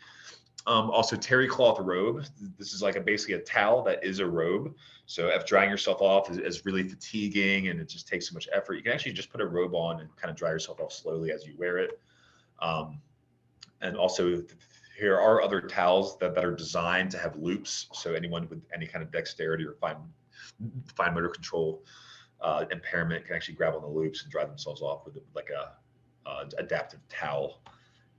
Speaker 1: Also terry cloth robe. This is like basically a towel that is a robe. So if drying yourself off is really fatiguing and it just takes so much effort, you can actually just put a robe on and kind of dry yourself off slowly as you wear it. And also here are other towels that are designed to have loops. So anyone with any kind of dexterity or fine motor control impairment can actually grab on the loops and dry themselves off with like a adaptive towel.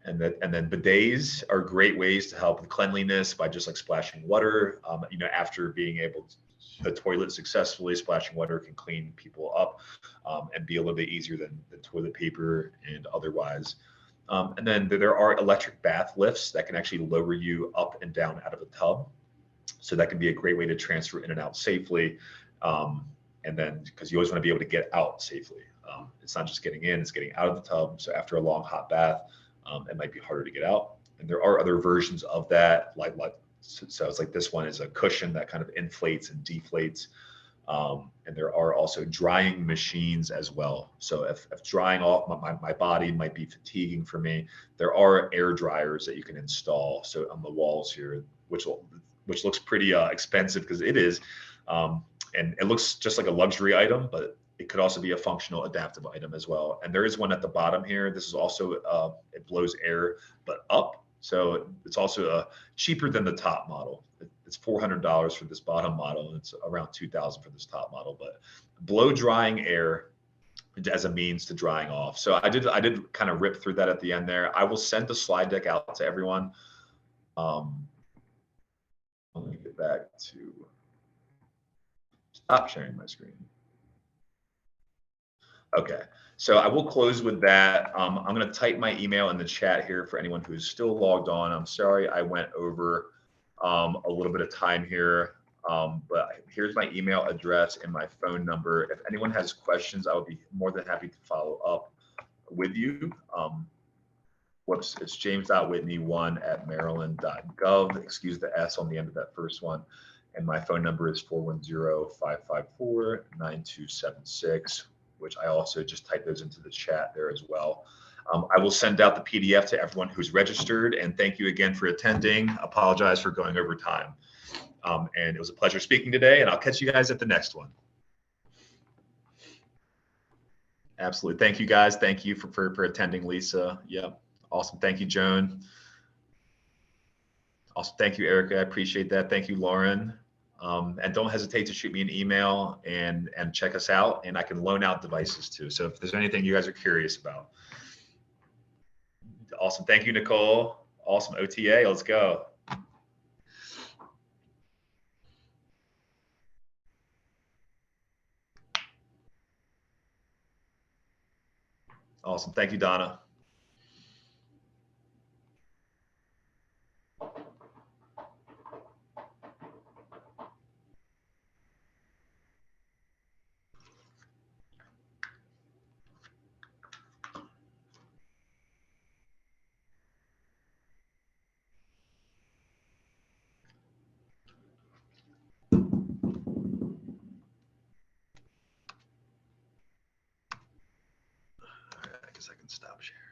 Speaker 1: And then bidets are great ways to help with cleanliness by just like splashing water. You know, after being able to the toilet successfully, splashing water can clean people up and be a little bit easier than toilet paper and otherwise. And then there are electric bath lifts that can actually lower you up and down out of a tub. So that can be a great way to transfer in and out safely. And then because you always want to be able to get out safely. It's not just getting in, it's getting out of the tub. So after a long hot bath, it might be harder to get out. And there are other versions of that, so it's like this one is a cushion that kind of inflates and deflates. And there are also drying machines as well. So if drying off my body might be fatiguing for me, there are air dryers that you can install. So on the walls here, which looks pretty expensive because it is, and it looks just like a luxury item, but it could also be a functional adaptive item as well. And there is one at the bottom here. This is also, it blows air, but up. So it's also cheaper than the top model. It's $400 for this bottom model, and it's around $2,000 for this top model. But blow drying air as a means to drying off. So I did kind of rip through that at the end there. I will send the slide deck out to everyone. Let me get back to stop sharing my screen. Okay, so I will close with that. I'm going to type my email in the chat here for anyone who's still logged on. I'm sorry I went over a little bit of time here, but here's my email address and my phone number. If anyone has questions, I would be more than happy to follow up with you. It's james.whitney1@maryland.gov. Excuse the S on the end of that first one. And my phone number is 410-554-9276. which I also just typed those into the chat there as well. I will send out the PDF to everyone who's registered, and thank you again for attending. Apologize for going over time. And it was a pleasure speaking today, and I'll catch you guys at the next one. Absolutely. Thank you guys. Thank you for attending, Lisa. Yep. Awesome. Thank you, Joan. Also, thank you, Erica. I appreciate that. Thank you, Lauren. And don't hesitate to shoot me an email and check us out. And I can loan out devices too. So if there's anything you guys are curious about. Awesome. Thank you, Nicole. Awesome. OTA. Let's go. Awesome. Thank you, Donna. I guess I can stop sharing.